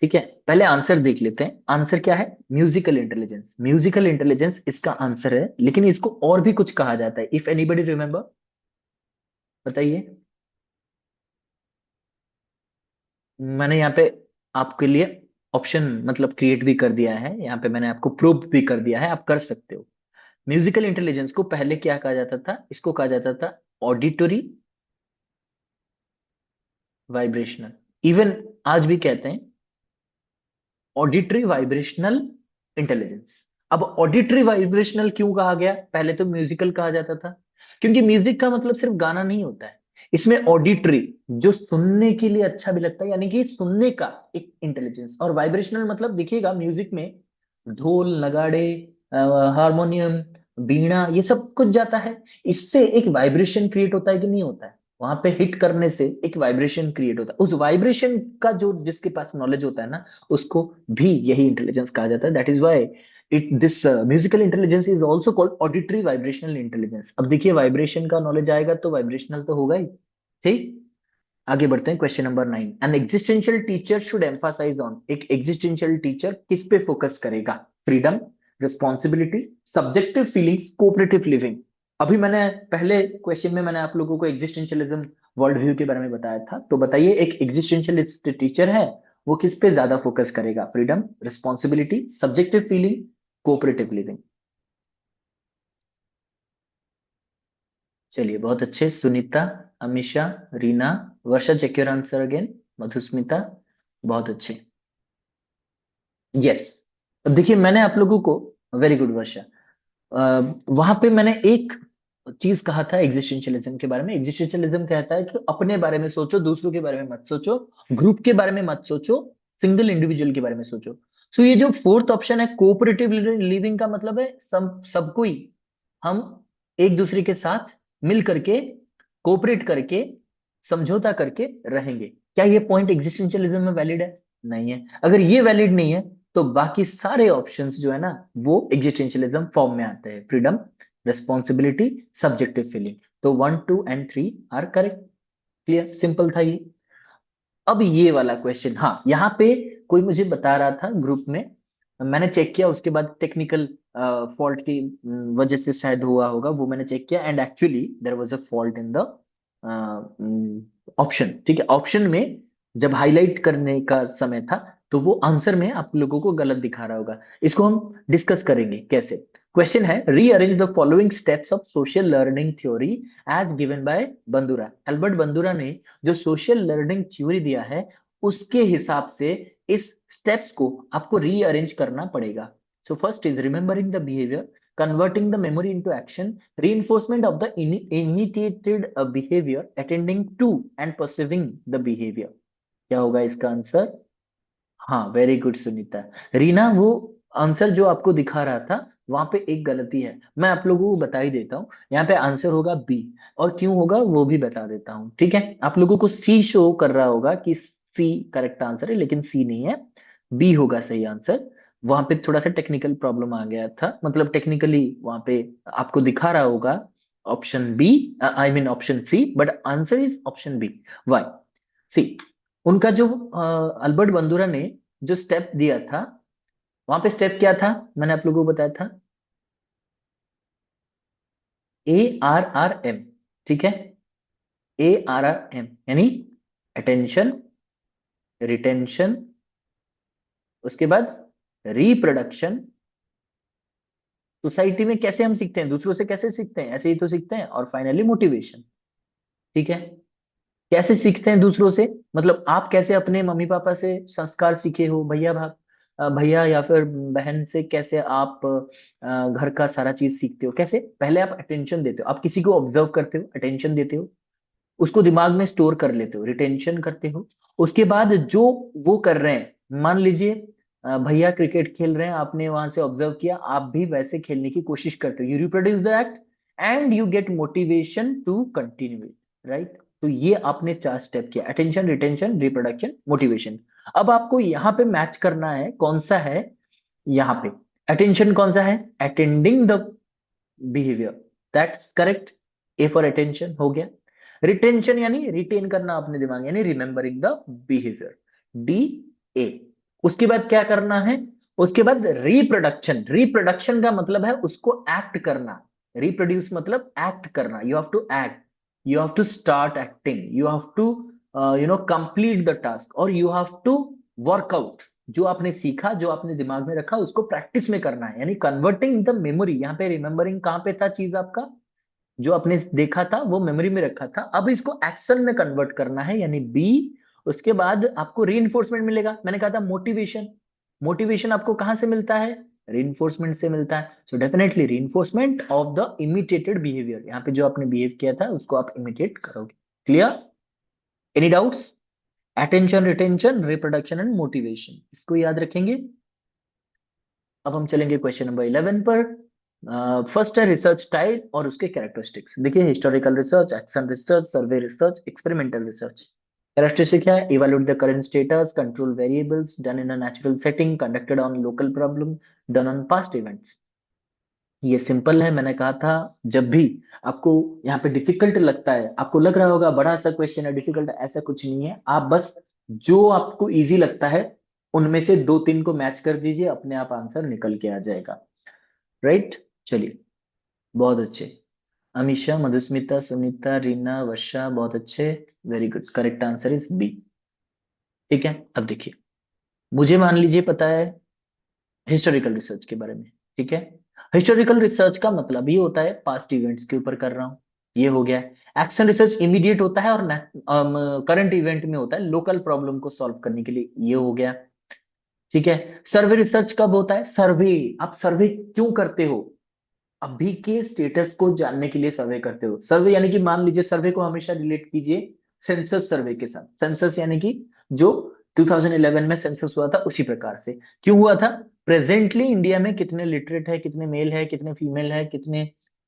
ठीक है। पहले आंसर देख लेते हैं, आंसर क्या है? Musical intelligence. म्यूजिकल इंटेलिजेंस इसका आंसर है, लेकिन इसको और भी कुछ कहा जाता है। इफ एनीबडी रिमेम्बर, बताइए। मैंने यहाँ पे आपके लिए ऑप्शन मतलब क्रिएट भी कर दिया है, यहाँ पे मैंने आपको प्रूव भी कर दिया है, आप कर सकते हो। म्यूजिकल इंटेलिजेंस को पहले क्या कहा जाता था? इसको कहा जाता था ऑडिटरी वाइब्रेशनल, इवन आज भी कहते हैं ऑडिटरी वाइब्रेशनल इंटेलिजेंस। अब ऑडिटरी वाइब्रेशनल क्यों कहा गया? पहले तो म्यूजिकल कहा जाता था, क्योंकि म्यूजिक का मतलब सिर्फ गाना नहीं होता है, इसमें ऑडिटरी जो सुनने के लिए अच्छा भी लगता है, यानी कि सुनने का एक इंटेलिजेंस। और वाइब्रेशनल मतलब देखिएगा म्यूजिक में ढोल, नगाड़े, हारमोनियम, बीणा, ये सब कुछ जाता है, इससे एक वाइब्रेशन क्रिएट होता है कि नहीं होता है? वहां पे हिट करने से एक वाइब्रेशन क्रिएट होता है, उस वाइब्रेशन का जो जिसके पास नॉलेज होता है ना, उसको भी यही इंटेलिजेंस कहा जाता है। That is why it this musical intelligence is also called auditory vibrational intelligence. अब देखिए, वाइब्रेशन का नॉलेज आएगा तो वाइब्रेशनल तो होगा ही। ठीक, आगे बढ़ते हैं। Question number 9, N existential teacher should emphasise on. एक एग्जिस्टेंशियल टीचर किस पे फोकस करेगा? Freedom, responsibility, subjective feelings, cooperative living. अभी मैंने पहले क्वेश्चन में मैंने आप लोगों को एग्जिस्टेंशियलिज्म वर्ल्ड व्यू के बारे में बताया था, तो बताइए एक एग्जिस्टेंशियलिस्ट टीचर है, वो किस पे ज्यादा फोकस करेगा? Freedom, responsibility, subjective feeling, cooperative living. चलिए, बहुत अच्छे। Sunita, Amisha, Reena, Varsha, check your answer again. Madhusmita, बहुत अच्छे। यस, अब देखिए मैंने आप लोगों को, वेरी गुड वर्षा, वहां पे मैंने एक चीज कहा था एग्जिस्टेंशियलिज्म के बारे में। एग्जिस्टेंशियलिज्म कहता है कि अपने बारे में सोचो, दूसरों के बारे में मत सोचो, ग्रुप के बारे में मत सोचो, सिंगल इंडिविजुअल के बारे में सोचो। सो ये जो फोर्थ ऑप्शन है कोऑपरेटिव लिविंग का मतलब है सबको ही हम एक दूसरे के साथ मिल करके, कोऑपरेट करके, समझौता करके रहेंगे। क्या ये पॉइंट एग्जिस्टेंशियलिज्म में वैलिड है? नहीं है। अगर ये वैलिड नहीं है तो बाकी सारे ऑप्शंस जो है ना, वो एग्जिस्टेंशियलिज्म फॉर्म में आते हैं। Freedom, responsibility, subjective feeling. तो 1, 2 and 3 are correct. Clear, simple था ये। अब ये वाला क्वेश्चन, हाँ, यहाँ पे कोई मुझे बता रहा था ग्रुप में, मैंने चेक किया, उसके बाद टेक्निकल फॉल्ट की वजह से शायद हुआ होगा, वो मैंने चेक किया, and actually there was a fault in the option. ठीक है, ऑप्शन में जब हाईलाइट करने का समय था, तो वो आंसर में आप लोगों को गलत दिखा रहा होगा। इसको हम डिस्कस करेंगे कैसे। क्वेश्चन है, rearrange the following steps of social learning theory as given by Bandura. Albert Bandura ने जो सोशल लर्निंग थ्योरी दिया है, उसके हिसाब से इस स्टेप्स को आपको रीअरेंज करना पड़ेगा। So first is remembering the behaviour, converting the memory into action, reinforcement of the initiated behavior, attending to and perceiving the behavior। क्या होगा इसका आंसर? हाँ, वेरी गुड सुनीता। रीना, वो आंसर जो आपको दिखा रहा था, वहां पे एक गलती है, मैं आप लोगों को बता ही देता हूँ। यहाँ पे आंसर होगा बी, और क्यों होगा वो भी बता देता हूँ। ठीक है, आप लोगों को सी शो कर रहा होगा कि सी करेक्ट आंसर है, लेकिन सी नहीं है, बी होगा सही आंसर। वहां पे थोड़ा सा टेक्निकल प्रॉब्लम आ गया था, मतलब टेक्निकली वहां पे आपको दिखा रहा होगा option B, I mean option C, but answer is option B. Why? C, उनका जो अल्बर्ट बंदूरा ने जो स्टेप दिया था, वहां पे स्टेप क्या था? मैंने आप लोगों को बताया था, ARRM। ठीक है, ARRM यानी अटेंशन, रिटेंशन, उसके बाद रिप्रोडक्शन। सोसाइटी में कैसे हम सीखते हैं, दूसरों से कैसे सीखते हैं, ऐसे ही तो सीखते हैं। और फाइनली मोटिवेशन। ठीक है, कैसे सीखते हैं दूसरों से, मतलब आप कैसे अपने मम्मी पापा से संस्कार सीखे हो, भैया या फिर बहन से कैसे आप घर का सारा चीज सीखते हो, कैसे पहले आप अटेंशन देते हो, आप किसी को ऑब्जर्व करते हो, अटेंशन देते हो, उसको दिमाग में स्टोर कर लेते हो, रिटेंशन करते हो। उसके बाद जो वो कर रहे हैं, मान लीजिए भैया क्रिकेट खेल रहे हैं, आपने वहां से ऑब्जर्व किया, आप भी वैसे खेलने की कोशिश करते हो, you reproduce the act and you get motivation to continue it, right. तो ये आपने 4 स्टेप किया, अटेंशन, रिटेंशन, रिप्रोडक्शन, मोटिवेशन। अब आपको यहाँ पे मैच करना है, कौन सा है यहाँ पे, अटेंशन कौन सा है, attending the behaviour, that's correct. A for attention हो गया। रिटेंशन यानी रिटेन करना अपने दिमाग, यानी रिमेंबरिंग द बिहेवियर, डी, ए। उसके बाद क्या करना है, उसके बाद रिप्रोडक्शन। रिप्रोडक्शन का मतलब है उसको एक्ट करना, रिप्रोड्यूस मतलब एक्ट करना, you have to act, you have to start acting, you have to complete the task, और यू हैव टू वर्कआउट। जो आपने सीखा, जो आपने दिमाग में रखा, उसको प्रैक्टिस में करना है, यानी कन्वर्टिंग द मेमोरी। यहाँ पे रिमेम्बरिंग कहाँ पे था चीज आपका, जो आपने देखा था वो मेमोरी में रखा था, अब इसको एक्शन में कन्वर्ट करना है, यानी बी। उसके बाद आपको रीइंफोर्समेंट मिलेगा, मैंने कहा था मोटिवेशन। मोटिवेशन आपको कहाँ से मिलता है, रीइंफोर्समेंट से मिलता है। So definitely reinforcement of the imitated behaviour, यहाँ पे जो आपने बिहेव किया था उसको आप इमिटेट करोगे। Clear, any doubts. Attention, retention, reproduction and motivation, इसको याद रखेंगे। अब हम चलेंगे क्वेश्चन नंबर 11 पर। फर्स्ट है रिसर्च स्टाइल और उसके कैरेक्टरिस्टिक्स। देखिए, हिस्टोरिकल रिसर्च, एक्शन रिसर्च, सर्वे रिसर्च, एक्सपेरिमेंटल रिसर्च। कैरेक्टरिस्टिक क्या है, evaluate the current status, control variables, done in a natural setting, conducted on local problem, done on past events. ये simple है, मैंने कहा था। जब भी आपको यहाँ पे डिफिकल्ट लगता है, आपको लग रहा होगा बड़ा सा क्वेश्चन है, डिफिकल्ट है, ऐसा कुछ नहीं है। आप बस जो आपको इजी लगता है उनमें से 2-3 को मैच कर दीजिए, अपने आप आंसर निकल के आ जाएगा, राइट। चलिए, बहुत अच्छे। अमीषा, मधुस्मिता, सुनीता, रीना, वर्षा, बहुत अच्छे, very good, correct answer is B. ठीक है, अब देखिए, मुझे मान लीजिए पता है हिस्टोरिकल रिसर्च के बारे में। ठीक है, हिस्टोरिकल रिसर्च का मतलब ये होता है पास्ट इवेंट्स के ऊपर कर रहा हूं, ये हो गया। एक्शन रिसर्च इमीडिएट होता है और करंट इवेंट में होता है लोकल प्रॉब्लम को सॉल्व करने के लिए, ये हो गया। ठीक है, सर्वे रिसर्च कब होता है, सर्वे, आप सर्वे क्यों करते हो, अभी के स्टेटस को जानने के लिए सर्वे करते हो। सर्वे यानी कि मान लीजिए, सर्वे को हमेशा रिलेट कीजिए सेंसस सर्वे के साथ। सेंसस यानी कि जो 2011 में सेंसस हुआ था उसी प्रकार से। क्यों हुआ था, प्रेजेंटली इंडिया में कितने लिटरेट है, कितने मेल है, कितने फीमेल है, कितने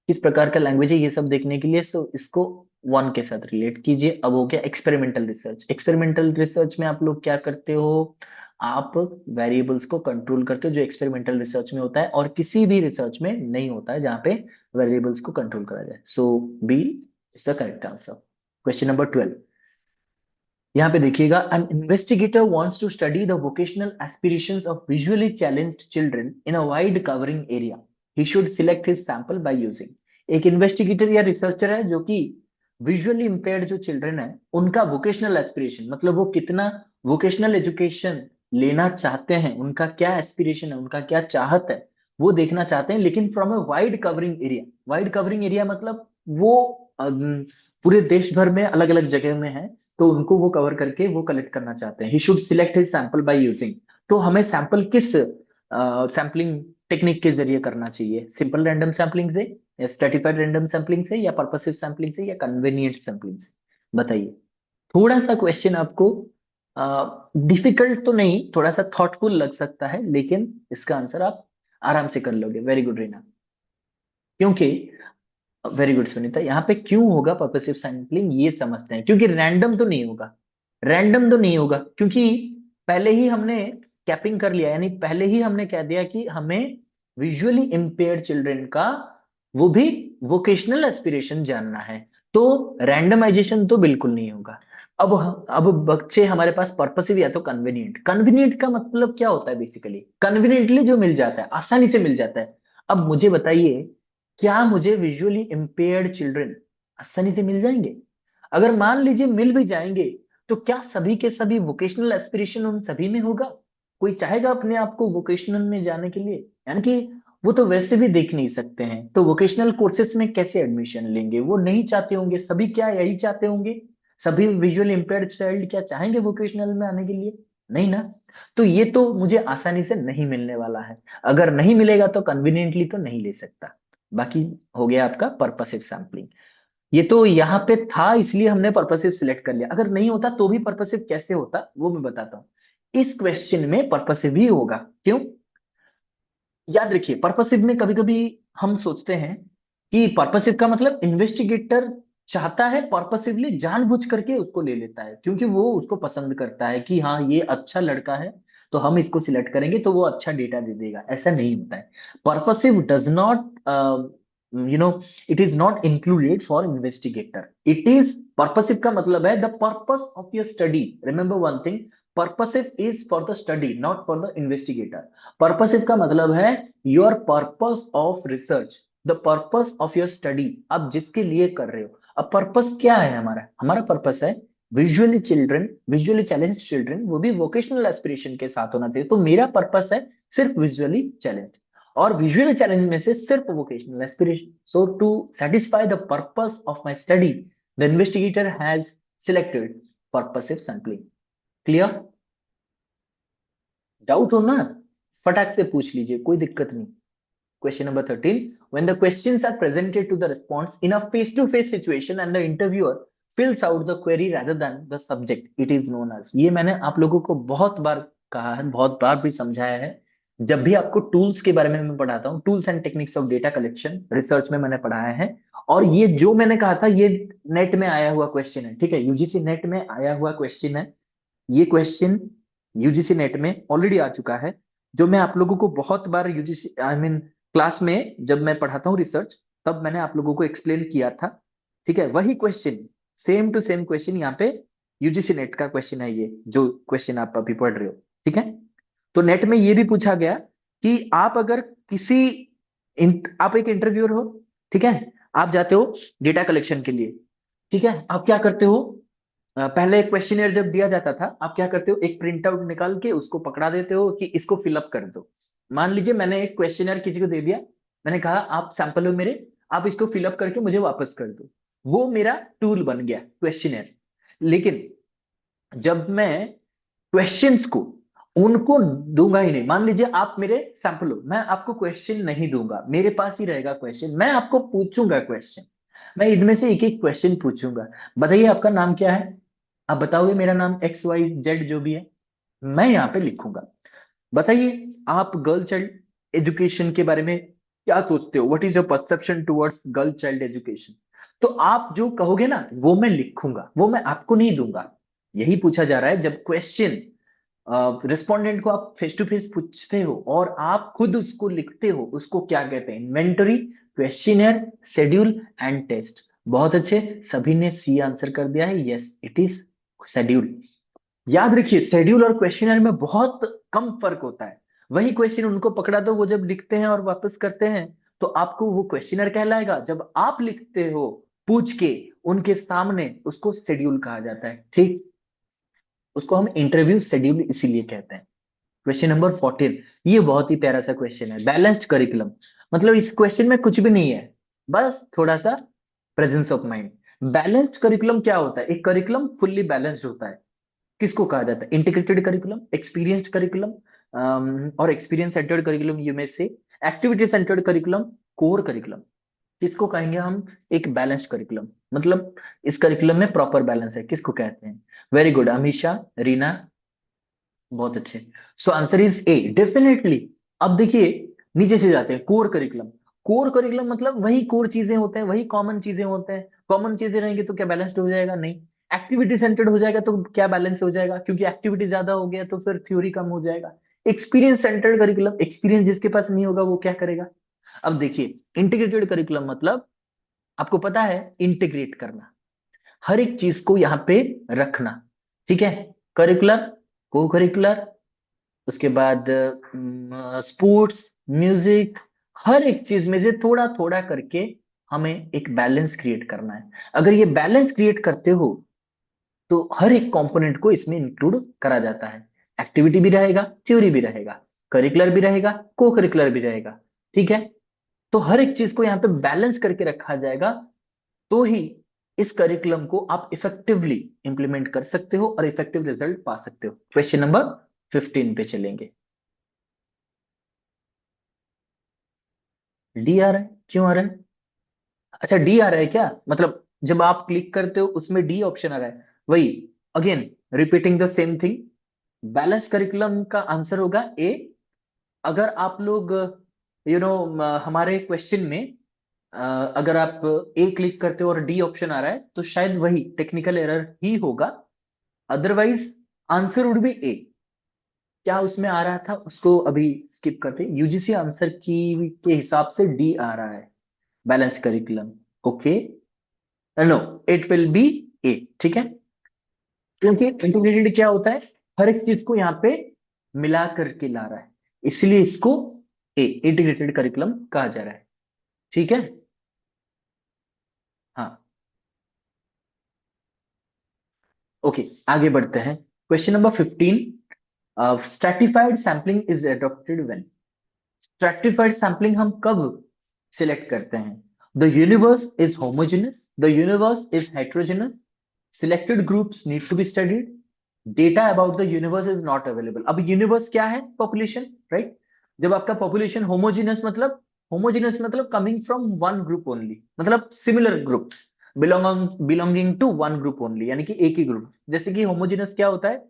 किस प्रकार का लैंग्वेज है, ये सब देखने के लिए। सो इसको वन के साथ रिलेट कीजिए। अब हो गया एक्सपेरिमेंटल रिसर्च। एक्सपेरिमेंटल रिसर्च में आप लोग क्या करते हो, आप वेरिएबल्स को कंट्रोल करते हो, जो एक्सपेरिमेंटल रिसर्च में होता है और किसी भी रिसर्च में नहीं होता है, जहां पे वेरिएबल्स को कंट्रोल करा जाए। So B is the correct answer. Question number 12, यहाँ पे देखिएगा, an investigator wants to study the vocational aspirations of visually challenged children in a wide covering area, he should select his sample by using. एक investigator या researcher है जो कि visually impaired जो children है उनका वोकेशनल एस्पिरेशन, मतलब वो कितना वोकेशनल एजुकेशन लेना चाहते हैं, उनका क्या एस्पिरेशन है, उनका क्या चाहत है, वो देखना चाहते हैं, लेकिन from a wide covering area. Wide covering area मतलब वो पूरे देश भर में अलग अलग जगह में है, तो उनको वो कवर करके वो कलेक्ट करना चाहते हैं। ही should select his sample by using. तो हमें सैंपल किस सैम्पलिंग टेक्निक के जरिए करना चाहिए, सिंपल रैंडम सैम्पलिंग से, या स्ट्रेटिफाइड रैंडम सैम्पलिंग से, या पर्पसिव सैम्पलिंग से, या कन्वीनियंट सैम्पलिंग से, बताइए। थोड़ा सा क्वेश्चन आपको डिफिकल्ट तो नहीं, थोड़ा सा थॉटफुल लग सकता है, लेकिन इसका आंसर आप आराम से कर लोगे। Very good Reena. क्योंकि वेरी गुड सुनीता, यहाँ पे क्यों होगा पर्पसिव सैंपलिंग ये समझते हैं, क्योंकि रैंडम तो नहीं होगा। रैंडम तो नहीं होगा क्योंकि पहले ही हमने कैपिंग कर लिया, यानी पहले ही हमने कह दिया कि हमें विजुअली इंपेयर्ड चिल्ड्रन का वो भी वोकेशनल एस्पिरेशन जानना है। तो रैंडमाइजेशन तो बिल्कुल नहीं होगा। अब बच्चे हमारे पास पर्पसिव या तो कन्वीनियंट। कन्वीनियंट का मतलब क्या होता है, बेसिकली कन्वीनियंटली जो मिल जाता है, आसानी से मिल जाता है। अब मुझे बताइए, क्या मुझे विजुअली इंपेयर्ड चिल्ड्रन आसानी से मिल जाएंगे? अगर मान लीजिए मिल भी जाएंगे, तो क्या सभी के सभी वोकेशनल एस्पिरेशन उन सभी में होगा? कोई चाहेगा अपने आप को वोकेशनल में जाने के लिए? यानी कि वो तो वैसे भी देख नहीं सकते हैं, तो वोकेशनल कोर्सेज में कैसे एडमिशन लेंगे? वो नहीं चाहते होंगे सभी, क्या यही चाहते होंगे? सभी विजुअल इम्पेयर्ड चाइल्ड क्या चाहेंगे वोकेशनल में आने के लिए? नहीं ना। तो ये तो मुझे आसानी से नहीं मिलने वाला है। अगर नहीं मिलेगा तो कन्वीनियंटली तो नहीं ले सकता। बाकी हो गया आपका पर्पसिव सैम्पलिंग। ये तो यहाँ पे था इसलिए हमने पर्पसिव सिलेक्ट कर लिया, अगर नहीं होता तो भी पर्पसिव कैसे होता वो मैं बताता हूँ। इस क्वेश्चन में पर्पसिव ही होगा। क्यों? याद रखिए, पर्पसिव में कभी कभी हम सोचते हैं कि पर्पसिव का मतलब इन्वेस्टिगेटर चाहता है पर्पसिवली, जानबूझ करके उसको ले लेता है क्योंकि वो उसको पसंद करता है कि हाँ ये अच्छा लड़का है, तो हम इसको सिलेक्ट करेंगे तो वो अच्छा डेटा दे देगा। ऐसा नहीं होता है। Purposive does not you know it is not included for investigator. It is purposive का मतलब है the purpose of your study. Remember one thing, purposive is for the study not for the investigator. Purposive का मतलब है your purpose of research, the purpose of your study, आप जिसके लिए कर रहे हो। अब पर्पस क्या है हमारा? हमारा पर्पस है विजुअली चैलेंज्ड चिल्ड्रन, वो भी वोकेशनल एस्पिरेशन के साथ होना चाहिए। तो मेरा पर्पस है सिर्फ विजुअली चैलेंज्ड, और विजुअली चैलेंज में से सिर्फ vocational aspiration. So to satisfy the purpose of my study, the investigator has selected purposive sampling. Clear? Doubt हो ना, फटाक से पूछ लीजिए, कोई दिक्कत नहीं। Question number 13. When the questions are presented to the response in a face-to-face situation and the interviewer fills out the query rather than the subject, it is known as। ये मैंने आप लोगों को बहुत बार कहा है, बहुत बार भी समझाया है। जब भी आपको टूल्स के बारे में मैं पढ़ाता हूँ, tools and techniques of data collection research में मैंने पढ़ाया है। और ये जो मैंने कहा था ये नेट में आया हुआ क्वेश्चन है, ठीक है, यूजीसी नेट में आया हुआ क्वेश्चन है। ये क्वेश्चन यूजीसी नेट में ऑलरेडी आ चुका है, जो मैं आप लोगों को बहुत बार यूजीसी आई मीन क्लास में जब मैं पढ़ाता हूँ रिसर्च, तब मैंने आप लोगों को एक्सप्लेन किया था। ठीक है, वही question, same to same question यहाँ पे यूजीसी नेट का क्वेश्चन है, ये जो क्वेश्चन आप अभी पढ़ रहे हो। ठीक है, तो नेट में ये भी पूछा गया कि आप अगर किसी आप एक इंटरव्यूअर हो, ठीक है, आप जाते हो डेटा कलेक्शन के लिए। ठीक है, आप क्या करते हो? पहले क्वेश्चनर जब दिया जाता था, आप क्या करते हो? एक प्रिंट आउट निकाल के उसको पकड़ा देते हो कि इसको फिलअप कर दो। मान लीजिए मैंने एक क्वेश्चनर किसी को दे दिया, मैंने कहा आप सैंपल हो मेरे, आप इसको फिलअप करके मुझे वापस कर दो। वो मेरा टूल बन गया क्वेश्चनर। लेकिन जब मैं क्वेश्चंस को उनको दूंगा ही नहीं, मान लीजिए आप मेरे सैंपल हो, मैं आपको क्वेश्चन नहीं दूंगा, मेरे पास ही रहेगा क्वेश्चन, मैं आपको पूछूंगा क्वेश्चन। मैं इनमें से एक एक क्वेश्चन पूछूंगा। बताइए आपका नाम क्या है? आप बताओगे मेरा नाम एक्स वाई जेड जो भी है, मैं यहाँ पे लिखूंगा। बताइए आप गर्ल चाइल्ड एजुकेशन के बारे में क्या सोचते हो? What is your perception towards girl child education? तो आप जो कहोगे ना वो मैं लिखूंगा, वो मैं आपको नहीं दूंगा। यही पूछा जा रहा है, जब क्वेश्चन रिस्पोंडेंट को आप फेस टू फेस पूछते हो और आप खुद उसको लिखते हो, उसको क्या कहते हैं? Inventory, questionnaire, schedule and test. बहुत अच्छे, सभी ने सी आंसर कर दिया है। Yes, it is schedule. याद रखिए, शेड्यूल और क्वेश्चनर में बहुत कम फर्क होता है। वही क्वेश्चन उनको पकड़ा दो, वो जब लिखते हैं और वापस करते हैं, तो आपको वो क्वेश्चनर कहलाएगा। जब आप लिखते हो पूछ के उनके सामने, उसको शेड्यूल कहा जाता है। ठीक, उसको हम इंटरव्यू शेड्यूल इसीलिए कहते हैं। क्वेश्चन नंबर 14, ये बहुत ही प्यारा सा क्वेश्चन है। बैलेंस्ड करिकुलम, मतलब इस क्वेश्चन में कुछ भी नहीं है, बस थोड़ा सा presence of mind. Balanced curriculum क्या होता है? एक करिकुलम फुल्ली बैलेंस्ड होता है, किसको कहा जाता है? इंटीग्रेटेड करिकुलम, एक्सपीरियंस्ड करिकुलम और एक्सपीरियंस सेंटर्ड करिकुलम, ये में से activity centred curriculum, core curriculum, किसको कहेंगे हम? एक बैलेंस्ड करिकुलम। मतलब इस करिकुलम में प्रॉपर बैलेंस है, किसको कहते हैं? वेरी गुड अमीषा, रीना, बहुत अच्छे। So answer is a, definitely. अब देखिए, नीचे से जाते हैं, कोर करिकुलम। कोर करिकुलम मतलब वही कोर चीजें होते हैं, वही कॉमन चीजें होते हैं। कॉमन चीजें रहेंगी तो क्या बैलेंस्ड हो जाएगा? नहीं। एक्टिविटी सेंटर्ड हो जाएगा तो क्या बैलेंस हो जाएगा? क्योंकि एक्टिविटी ज्यादा हो गया तो फिर थ्योरी कम हो जाएगा। एक्सपीरियंस सेंटर्ड करिकुलम, एक्सपीरियंस जिसके पास नहीं होगा वो क्या करेगा? अब देखिए, इंटीग्रेटेड करिकुलम मतलब आपको पता है इंटीग्रेट करना, हर एक चीज को यहाँ पे रखना। ठीक है, करिकुलर, को करिकुलर, उसके बाद स्पोर्ट्स, म्यूजिक, हर एक चीज में से थोड़ा थोड़ा करके हमें एक बैलेंस क्रिएट करना है। अगर ये बैलेंस क्रिएट करते हो तो हर एक कंपोनेंट को इसमें इंक्लूड करा जाता है। एक्टिविटी भी रहेगा, थ्योरी भी रहेगा, करिकुलर भी रहेगा, को करिकुलर भी रहेगा। ठीक है, तो हर एक चीज को यहाँ पे बैलेंस करके रखा जाएगा, तो ही इस करिकुलम को आप इफेक्टिवली इंप्लीमेंट कर सकते हो और इफेक्टिव रिजल्ट पा सकते हो। क्वेश्चन नंबर 15 पे चलेंगे। डी आ रहा है, क्यों आ रहा है? अच्छा, डी आ रहा है क्या? मतलब जब आप क्लिक करते हो उसमें डी ऑप्शन आ रहा है, वही again repeating the same thing. Balance curriculum का आंसर होगा ए। अगर आप लोग हमारे क्वेश्चन में अ, अगर आप ए क्लिक करते हो और डी ऑप्शन आ रहा है तो शायद वही टेक्निकल एरर ही होगा, अदरवाइज आंसर वुड बी ए। क्या उसमें आ रहा था उसको अभी स्किप करते, यूजीसी आंसर की के हिसाब से डी आ रहा है, balance curriculum. Okay, no, it will be A. ठीक है, क्योंकि इंटीग्रेटेड क्या होता है, हर एक चीज को यहाँ पे मिला करके ला रहा है, इसलिए इसको ए इंटीग्रेटेड करिकुलम कहा जा रहा है। ठीक है, हाँ। ओके, आगे बढ़ते हैं। Question number 15, stratified sampling is adopted when. Stratified sampling हम कब सिलेक्ट करते हैं? The universe is homogeneous, the universe is heterogeneous, selected groups need to be studied, data about the universe is not available. अब universe क्या है? Population, right? जब आपका population homogeneous मतलब coming from one group only, मतलब similar group, belonging to one group only, यानी कि एक ही ग्रुप। जैसे कि होमोजेनस क्या होता है?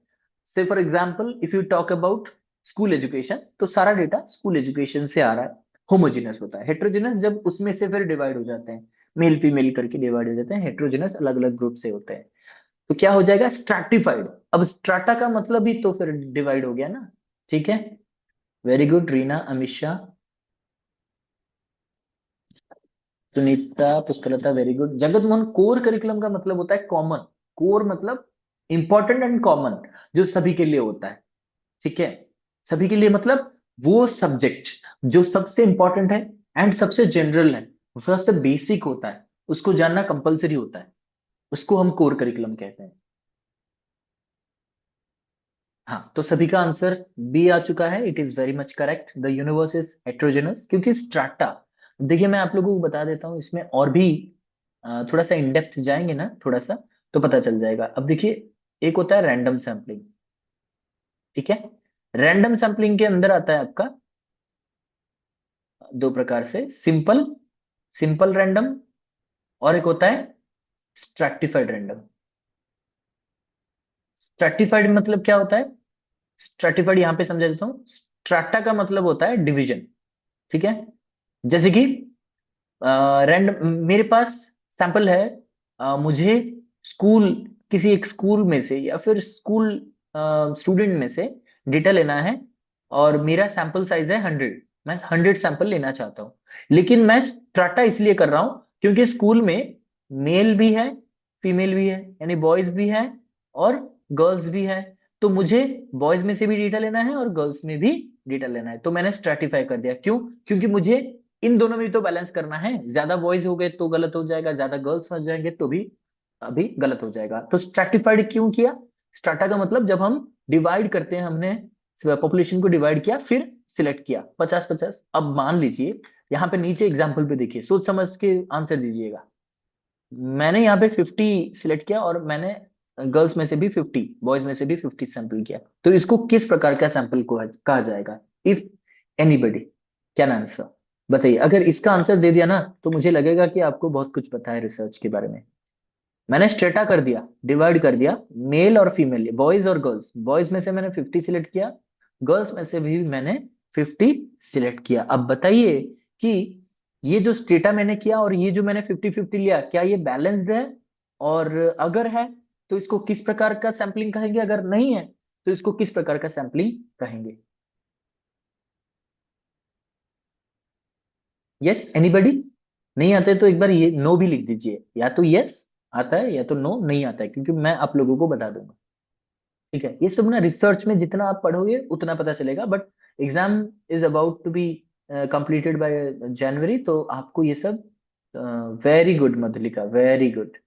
से for example if you talk about school education, तो सारा डेटा स्कूल एजुकेशन से आ रहा है, होमोजेनस होता है। हेट्रोजेनस जब उसमें से फिर डिवाइड हो जाते हैं, मेल फीमेल करके डिवाइड हो जाते हैं, हेट्रोजेनस अलग अलग ग्रुप से होते हैं। तो क्या हो जाएगा? स्ट्रैटिफाइड। अब स्ट्राटा का मतलब ही तो फिर डिवाइड हो गया ना। ठीक है, very good Reena, Amisha, Sunita, Pushpalata, very good. जगत मोहन, कोर करिकुलम का मतलब होता है कॉमन। कोर मतलब इंपॉर्टेंट एंड कॉमन, जो सभी के लिए होता है। ठीक है, सभी के लिए मतलब वो सब्जेक्ट जो सबसे इंपॉर्टेंट है एंड सबसे जनरल है, वो सबसे बेसिक होता है, उसको जानना कंपलसरी होता है, उसको हम कोर करिकुलम कहते हैं। हाँ, तो सभी का आंसर बी आ चुका है। It is very much correct, the universe is heterogeneous. क्योंकि स्ट्राटा, देखिए मैं आप लोगों को बता देता हूँ इसमें और भी थोड़ा सा इन डेप्थ जाएंगे ना थोड़ा सा, तो पता चल जाएगा। अब देखिए, एक होता है रैंडम सैम्पलिंग। ठीक है, रैंडम सैम्पलिंग के अंदर आता है आपका दो प्रकार से, सिंपल सिंपल रैंडम, और एक होता है स्ट्रैटिफाइड रैंडम। स्ट्रैटिफाइड मतलब क्या होता है? स्ट्रैटिफाइड यहां पे समझा देता हूँ। स्ट्रैटा का मतलब होता है डिवीजन। ठीक है, जैसे कि रैंडम मेरे पास सैंपल है, मुझे स्कूल, किसी एक स्कूल में से या फिर स्कूल स्टूडेंट में से डेटा लेना है, और मेरा सैंपल साइज है 100। मैं 100 सैंपल लेना चाहता हूँ, लेकिन मैं स्ट्राटा इसलिए कर रहा हूँ क्योंकि स्कूल में मेल भी है, फीमेल भी है, यानी बॉयज भी है और गर्ल्स भी है। तो मुझे बॉयज में से भी डेटा लेना है और गर्ल्स में भी डेटा लेना है, तो मैंने स्ट्रेटिफाई कर दिया। क्यों? क्योंकि मुझे इन दोनों में भी तो बैलेंस करना है। ज्यादा बॉयज हो गए तो गलत हो जाएगा, ज्यादा गर्ल्स हो जाएंगे तो भी अभी गलत हो जाएगा। तो स्ट्रैटिफाइड क्यों किया? स्ट्राटा का मतलब जब हम डिवाइड करते हैं, हमने पॉपुलेशन को डिवाइड किया फिर सिलेक्ट किया 50-50। अब मान लीजिए यहाँ पे नीचे एग्जाम्पल पे देखिए, सोच समझ के आंसर दीजिएगा। मैंने यहाँ पे 50 सिलेक्ट किया और मैंने गर्ल्स में से भी 50, बॉयज में से भी 50 सैंपल किया, तो इसको किस प्रकार का सैंपल को कहा जाएगा? इफ एनीबडी कैन आंसर, बताइए। अगर इसका आंसर दे दिया ना तो मुझे लगेगा कि आपको बहुत कुछ पता है रिसर्च के बारे में। मैंने स्ट्रेटा कर दिया, डिवाइड कर दिया, मेल और फीमेल, बॉयज और गर्ल्स। बॉयज में से मैंने 50 सिलेक्ट किया, गर्ल्स में से भी मैंने 50 सिलेक्ट किया। अब बताइए कि ये जो स्ट्रेटा मैंने किया और ये जो मैंने 50-50 लिया, क्या ये बैलेंस्ड है? और अगर है तो इसको किस प्रकार का सैंपलिंग कहेंगे? अगर नहीं है तो इसको किस प्रकार का सैंपलिंग कहेंगे? Yes anybody? नहीं आते तो एक बार ये नो भी लिख दीजिए, या तो यस आता है या तो नो नहीं आता है, क्योंकि मैं आप लोगों को बता दूंगा। ठीक है, ये सब ना रिसर्च में जितना आप पढ़ोगे उतना पता चलेगा, but exam is about to be completed by January, तो आपको ये सब very good Madhulika, very good.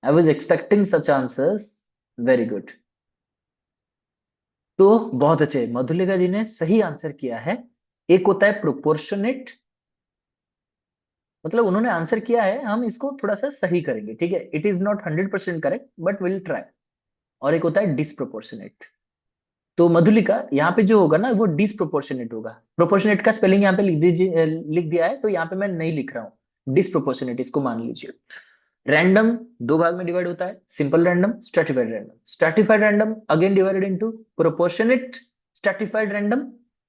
I was expecting such answers. Very good. तो बहुत अच्छे, मधुलिका जी ने सही आंसर किया है। एक होता है प्रोपोर्शनेट, मतलब उन्होंने आंसर किया है, हम इसको थोड़ा सा सही करेंगे, ठीक है। It is not 100% correct but will try. और एक होता है डिसप्रोपोर्शनेट। तो मधुलिका, यहाँ पे जो होगा ना वो डिसप्रोपोर्शनेट होगा। प्रोपोर्शनेट का स्पेलिंग यहाँ पे लिख दीजिए, लिख दिया है, तो यहाँ पे मैं नहीं लिख रहा हूँ। डिसप्रोपोर्शनेट इसको मान लीजिए। रैंडम दो भाग में डिवाइड होता है, simple random, stratified random. Stratified random again divided into proportionate stratified random,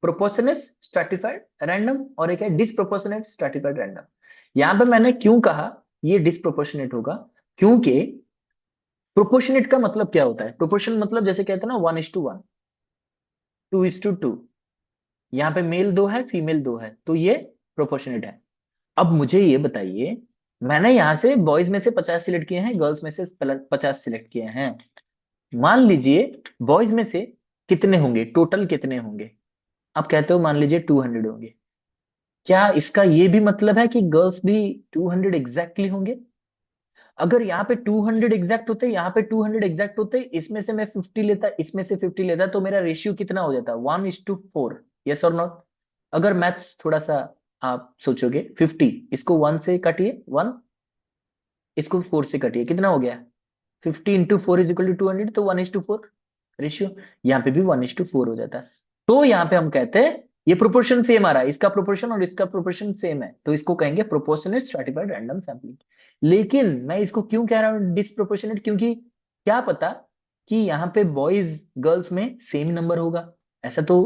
proportionate stratified random, और एक है डिसप्रोपोर्शनेट स्ट्रैटिफाइड रैंडम। यहाँ पे मैंने क्यों कहा ये डिसप्रोपोर्शनेट होगा, क्योंकि प्रोपोर्शनेट का मतलब क्या होता है? प्रोपोर्शन मतलब जैसे कहते हैं ना 1:1, 2:2। यहाँ पे मेल दो है, फीमेल दो है, तो ये प्रोपोर्शनेट है। अब मुझे ये बताइए, मैंने यहाँ से बॉयज में से 50 सिलेक्ट किए हैं, गर्ल्स में से 50 सिलेक्ट किए हैं। मान लीजिए बॉयज में से कितने होंगे, टोटल कितने होंगे? आप कहते हो मान लीजिए 200 होंगे। क्या इसका ये भी मतलब है कि गर्ल्स भी 200 एग्जैक्टली होंगे? अगर यहाँ पे 200 एग्जैक्ट होते, यहाँ पे 200 एग्जैक्ट होते, इसमें से मैं 50 लेता, इसमें से 50 लेता, तो मेरा रेशियो कितना हो जाता? 1:4। यस और नॉट? अगर मैथ्स थोड़ा सा आप सोचोगे, 50 इसको 1 से काटिए, 1, इसको 4 से काटिए, कितना हो गया? 50 × 4 = 200, तो 1:4 रेशियो। यहाँ पे भी 1:4 हो जाता है। तो यहाँ पे हम कहते हैं ये प्रोपोर्शन सेम आ रहा है, इसका प्रोपोर्शन और इसका प्रोपोर्शन सेम है, तो इसको कहेंगे प्रोपोर्शनेट स्ट्रैटिफाइड रैंडम सैंपलिंग। लेकिन मैं इसको क्यों कह रहा हूँ डिसप्रोपोर्शनेट, क्योंकि क्या पता कि यहाँ पे बॉयज गर्ल्स में सेम नंबर होगा। ऐसा तो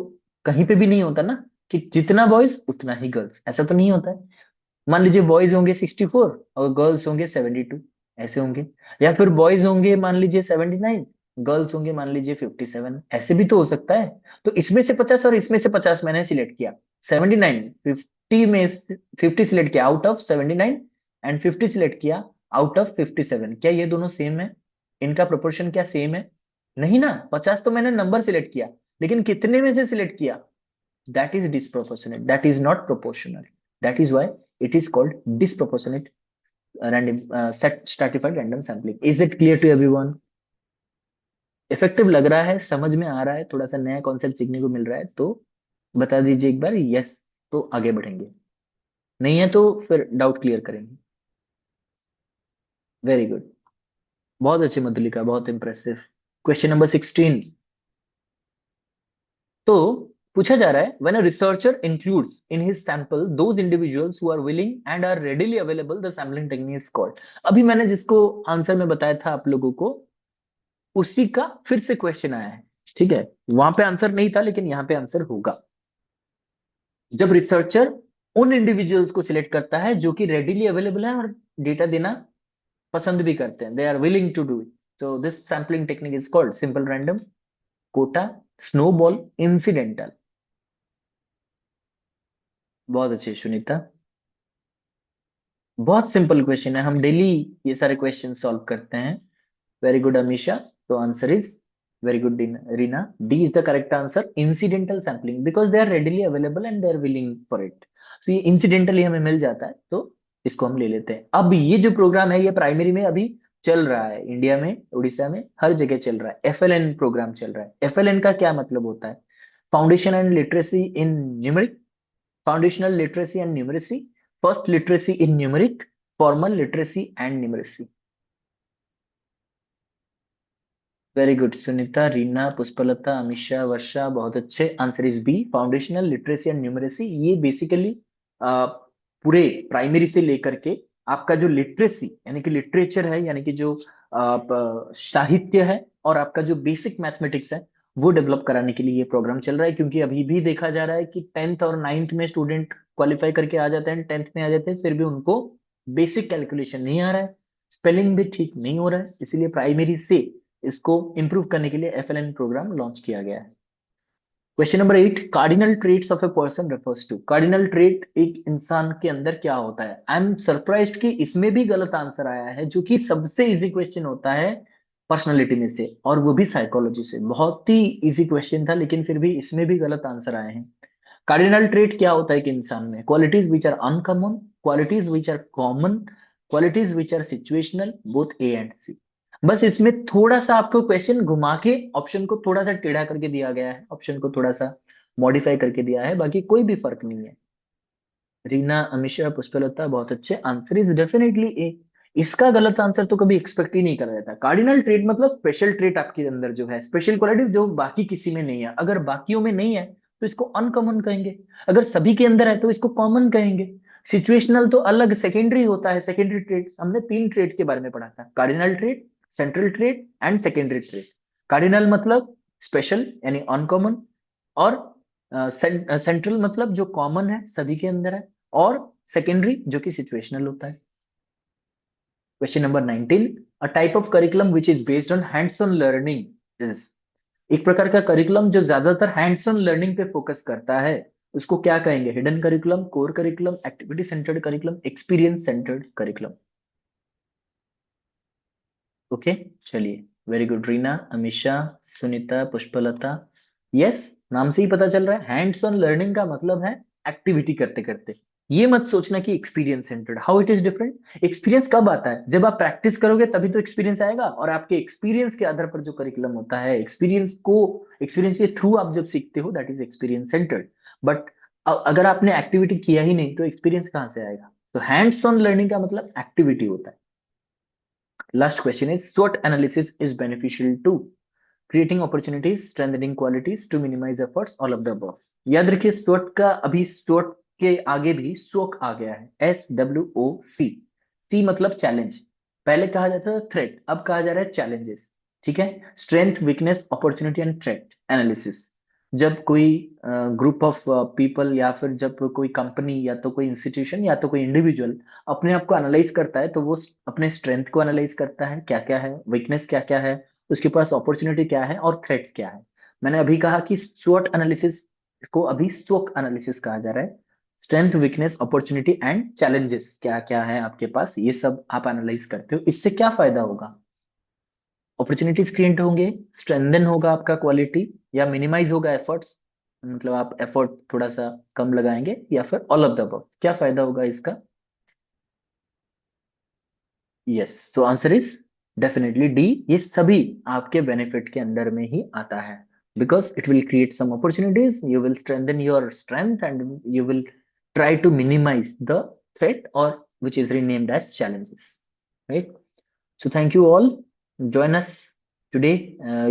कहीं पे भी नहीं होता ना, कि जितना बॉयज उतना ही गर्ल्स, ऐसा तो नहीं होता है। मान लीजिए बॉयज होंगे 64 और गर्ल्स होंगे 72, ऐसे होंगे। या फिर बॉयज होंगे मान लीजिए 79, गर्ल्स होंगे मान लीजिए 57, ऐसे भी तो हो सकता है। तो इसमें से 50 और इसमें से 50 मैंने सिलेक्ट किया। 79, 50 में 50 सिलेक्ट किया आउट ऑफ 79, एंड 50 सिलेक्ट किया आउट ऑफ 57। क्या ये दोनों सेम है? इनका प्रोपोर्शन क्या सेम है? नहीं ना। 50 तो मैंने नंबर सिलेक्ट किया, लेकिन कितने में से सिलेक्ट किया? That is disproportionate. That is not proportional. That is why it is called disproportionate random set stratified random sampling. Is it clear to everyone? Effective लग रहा है, समझ में आ रहा है, थोड़ा सा नया कॉन्सेप्ट सीखने को मिल रहा है, तो बता दीजिए एक बार यस, तो आगे बढ़ेंगे। नहीं है तो फिर डाउट क्लियर करेंगे। वेरी गुड, बहुत अच्छी मधुलिका, बहुत इंप्रेसिव। Question number 16। तो पूछा जा रहा है, when a researcher includes in his sample those individuals who are willing and are readily available, the sampling technique is called. अभी मैंने जिसको आंसर में बताया था आप लोगों को, उसी का फिर से क्वेश्चन आया है, ठीक है। वहां पे आंसर नहीं था, लेकिन यहाँ पे आंसर होगा। जब रिसर्चर उन इंडिविजुअल्स को सिलेक्ट करता है जो कि रेडिली अवेलेबल है और डेटा देना पसंद भी करते हैं, they are willing to do it, so this sampling technique is called simple random, quota, snowball, incidental. बहुत अच्छे सुनीता, बहुत सिंपल क्वेश्चन है, हम डेली ये सारे क्वेश्चन सॉल्व करते हैं। Very good Amisha. तो answer is very good Reena, D is the correct answer, incidental sampling, because they are readily available and they are willing for it. तो ये इंसिडेंटली हमें मिल जाता है, तो इसको हम ले लेते हैं। अब ये जो प्रोग्राम है ये प्राइमरी में अभी चल रहा है, इंडिया में, उड़ीसा में, हर जगह चल रहा है। एफएलएन प्रोग्राम चल रहा है। एफएलएन का क्या मतलब होता है? Foundation and literacy in numeric, foundational literacy and numeracy, first literacy in numeric, formal literacy and numeracy। Very good Sunita, Reena, Pushpalata, Amisha, Varsha, बहुत अच्छे। Answer is B, foundational literacy and numeracy. ये बेसिकली पूरे प्राइमरी से लेकर के आपका जो लिटरेसी यानी कि लिटरेचर है, यानी कि जो साहित्य है, और आपका जो बेसिक मैथमेटिक्स है, वो डेवलप कराने के लिए ये प्रोग्राम चल रहा है। क्योंकि अभी भी देखा जा रहा है कि 10th और 9th में स्टूडेंट क्वालिफाई करके आ जाते हैं, 10th में आ जाते हैं, फिर भी उनको बेसिक कैलकुलेशन नहीं आ रहा है, स्पेलिंग भी ठीक नहीं हो रहा है। इसीलिए प्राइमरी से इसको इंप्रूव करने के लिए एफएलएन प्रोग्राम लॉन्च किया गया है। Question number 8, cardinal traits of a person refers to. Cardinal trait एक इंसान के अंदर क्या होता है? आई एम सरप्राइज्ड कि इसमें भी गलत आंसर आया है, जो कि सबसे इजी क्वेश्चन होता है पर्सनालिटी में से, और वो भी साइकोलॉजी से। बहुत ही इजी क्वेश्चन था, लेकिन फिर भी इसमें भी गलत आंसर आए हैं। कार्डिनल ट्रेट क्या होता है कि इंसान में qualities which are uncommon, qualities which are common, qualities which are situational, both A and C. बस इसमें थोड़ा सा आपको क्वेश्चन घुमा के ऑप्शन को थोड़ा सा टेढ़ा करके दिया गया है, ऑप्शन को थोड़ा सा मॉडिफाई करके दिया है, बाकी कोई भी फर्क नहीं है। रीना, अमीषा, पुष्पलता, बहुत अच्छे। आंसर इज डेफिनेटली ए। इसका गलत आंसर तो कभी एक्सपेक्ट ही नहीं करा जाता। कार्डिनल ट्रेट मतलब स्पेशल ट्रेट आपके अंदर जो है, स्पेशल क्वालिटी जो बाकी किसी में नहीं है। अगर बाकियों में नहीं है तो इसको अनकॉमन कहेंगे, अगर सभी के अंदर है तो इसको कॉमन कहेंगे। सिचुएशनल तो अलग सेकेंडरी होता है। सेकेंडरी ट्रेट हमने 3 ट्रेट के बारे में पढ़ा था, cardinal trait, central trait and secondary trait. Cardinal मतलब स्पेशल यानी अनकॉमन, और सेंट्रल मतलब जो कॉमन है सभी के अंदर है, और सेकेंडरी जो कि सिचुएशनल होता है। Question number 19, a type of curriculum which is based on hands on learning is. एक प्रकार का करिकुलम जो ज्यादातर हैंड्स ऑन लर्निंग पे फोकस करता है, उसको क्या कहेंगे? Hidden curriculum, core curriculum, activity centred curriculum, experience centred curriculum. Okay, चलिए, very good Reena, Amisha, Sunita, Pushpalata. Yes, नाम से ही पता चल रहा है हैंड्स ऑन लर्निंग का मतलब है एक्टिविटी करते करते। ये मत सोचना कि experience centred, how it is different. Experience कब आता है? जब आप प्रैक्टिस करोगे तभी तो एक्सपीरियंस आएगा, और आपके एक्सपीरियंस के आधार पर जो करिकुलम होता है, एक्सपीरियंस के थ्रू आप जब सीखते हो, that is experience centred. But अगर आपने एक्टिविटी किया ही नहीं तो एक्सपीरियंस कहाँ से आएगा? तो हैंड्स ऑन लर्निंग का मतलब एक्टिविटी होता है। Last question is, SWOT analysis is beneficial to creating opportunities, strengthening qualities, to minimize efforts, all of the above. याद रखिए, SWOT का अभी SWOT के आगे भी SWOC आ गया है, SWOC। C मतलब चैलेंज, पहले कहा जाता था थ्रेट, अब कहा जा रहा है चैलेंजेस। ठीक है, strength, weakness, opportunity and threat analysis. जब कोई ग्रुप ऑफ पीपल या फिर जब कोई कंपनी या तो कोई इंस्टीट्यूशन या तो कोई इंडिविजुअल अपने आप को एनालाइज करता है, तो वो अपने स्ट्रेंथ को एनालाइज करता है, क्या क्या है, वीकनेस क्या क्या है, उसके पास अपॉर्चुनिटी क्या है, और थ्रेट्स क्या है। मैंने अभी कहा कि स्वॉट एनालिसिस को अभी स्वोक एनालिसिस कहा जा रहा है। Strength, weakness, opportunity and challenges क्या क्या है आपके पास, ये सब आप एनालाइज करते हो। इससे क्या फायदा होगा? अपॉर्चुनिटीज क्रिएट होंगे, स्ट्रेंथन होगा आपका क्वालिटी, या मिनिमाइज होगा एफर्ट्स, मतलब आप एफर्ट थोड़ा सा कम लगाएंगे, या फिर ऑल ऑफ द अबव। क्या फायदा होगा इसका? Yes, so answer is definitely D. ये सभी आपके बेनिफिट के अंदर में ही आता है, because it will create some opportunities, you will strengthen your strength and you will try to minimize the threat, or which is renamed as challenges, right? So thank you all. Join us today.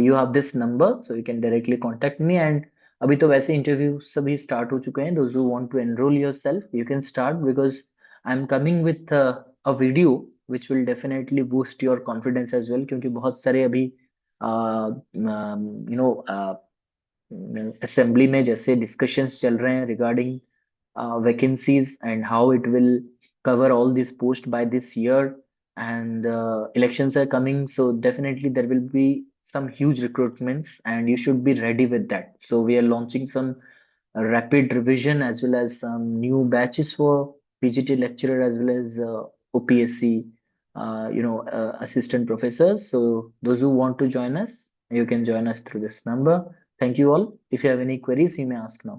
You have this number, so you can directly contact me. And अभी तो वैसे interview सभी start हो चुके हैं. Those who want to enroll yourself, you can start, because I'm coming with a video which will definitely boost your confidence as well. क्योंकि बहुत सारे अभी यू नो असेंबली में जैसे डिस्कशंस चल रहे हैं regarding vacancies and how it will cover all these posts by this year, and elections are coming, so definitely there will be some huge recruitments and you should be ready with that. So we are launching some rapid revision as well as some new batches for PGT lecturer as well as OPSC assistant professors. So those who want to join us, you can join us through this number. Thank you all. If you have any queries, you may ask now.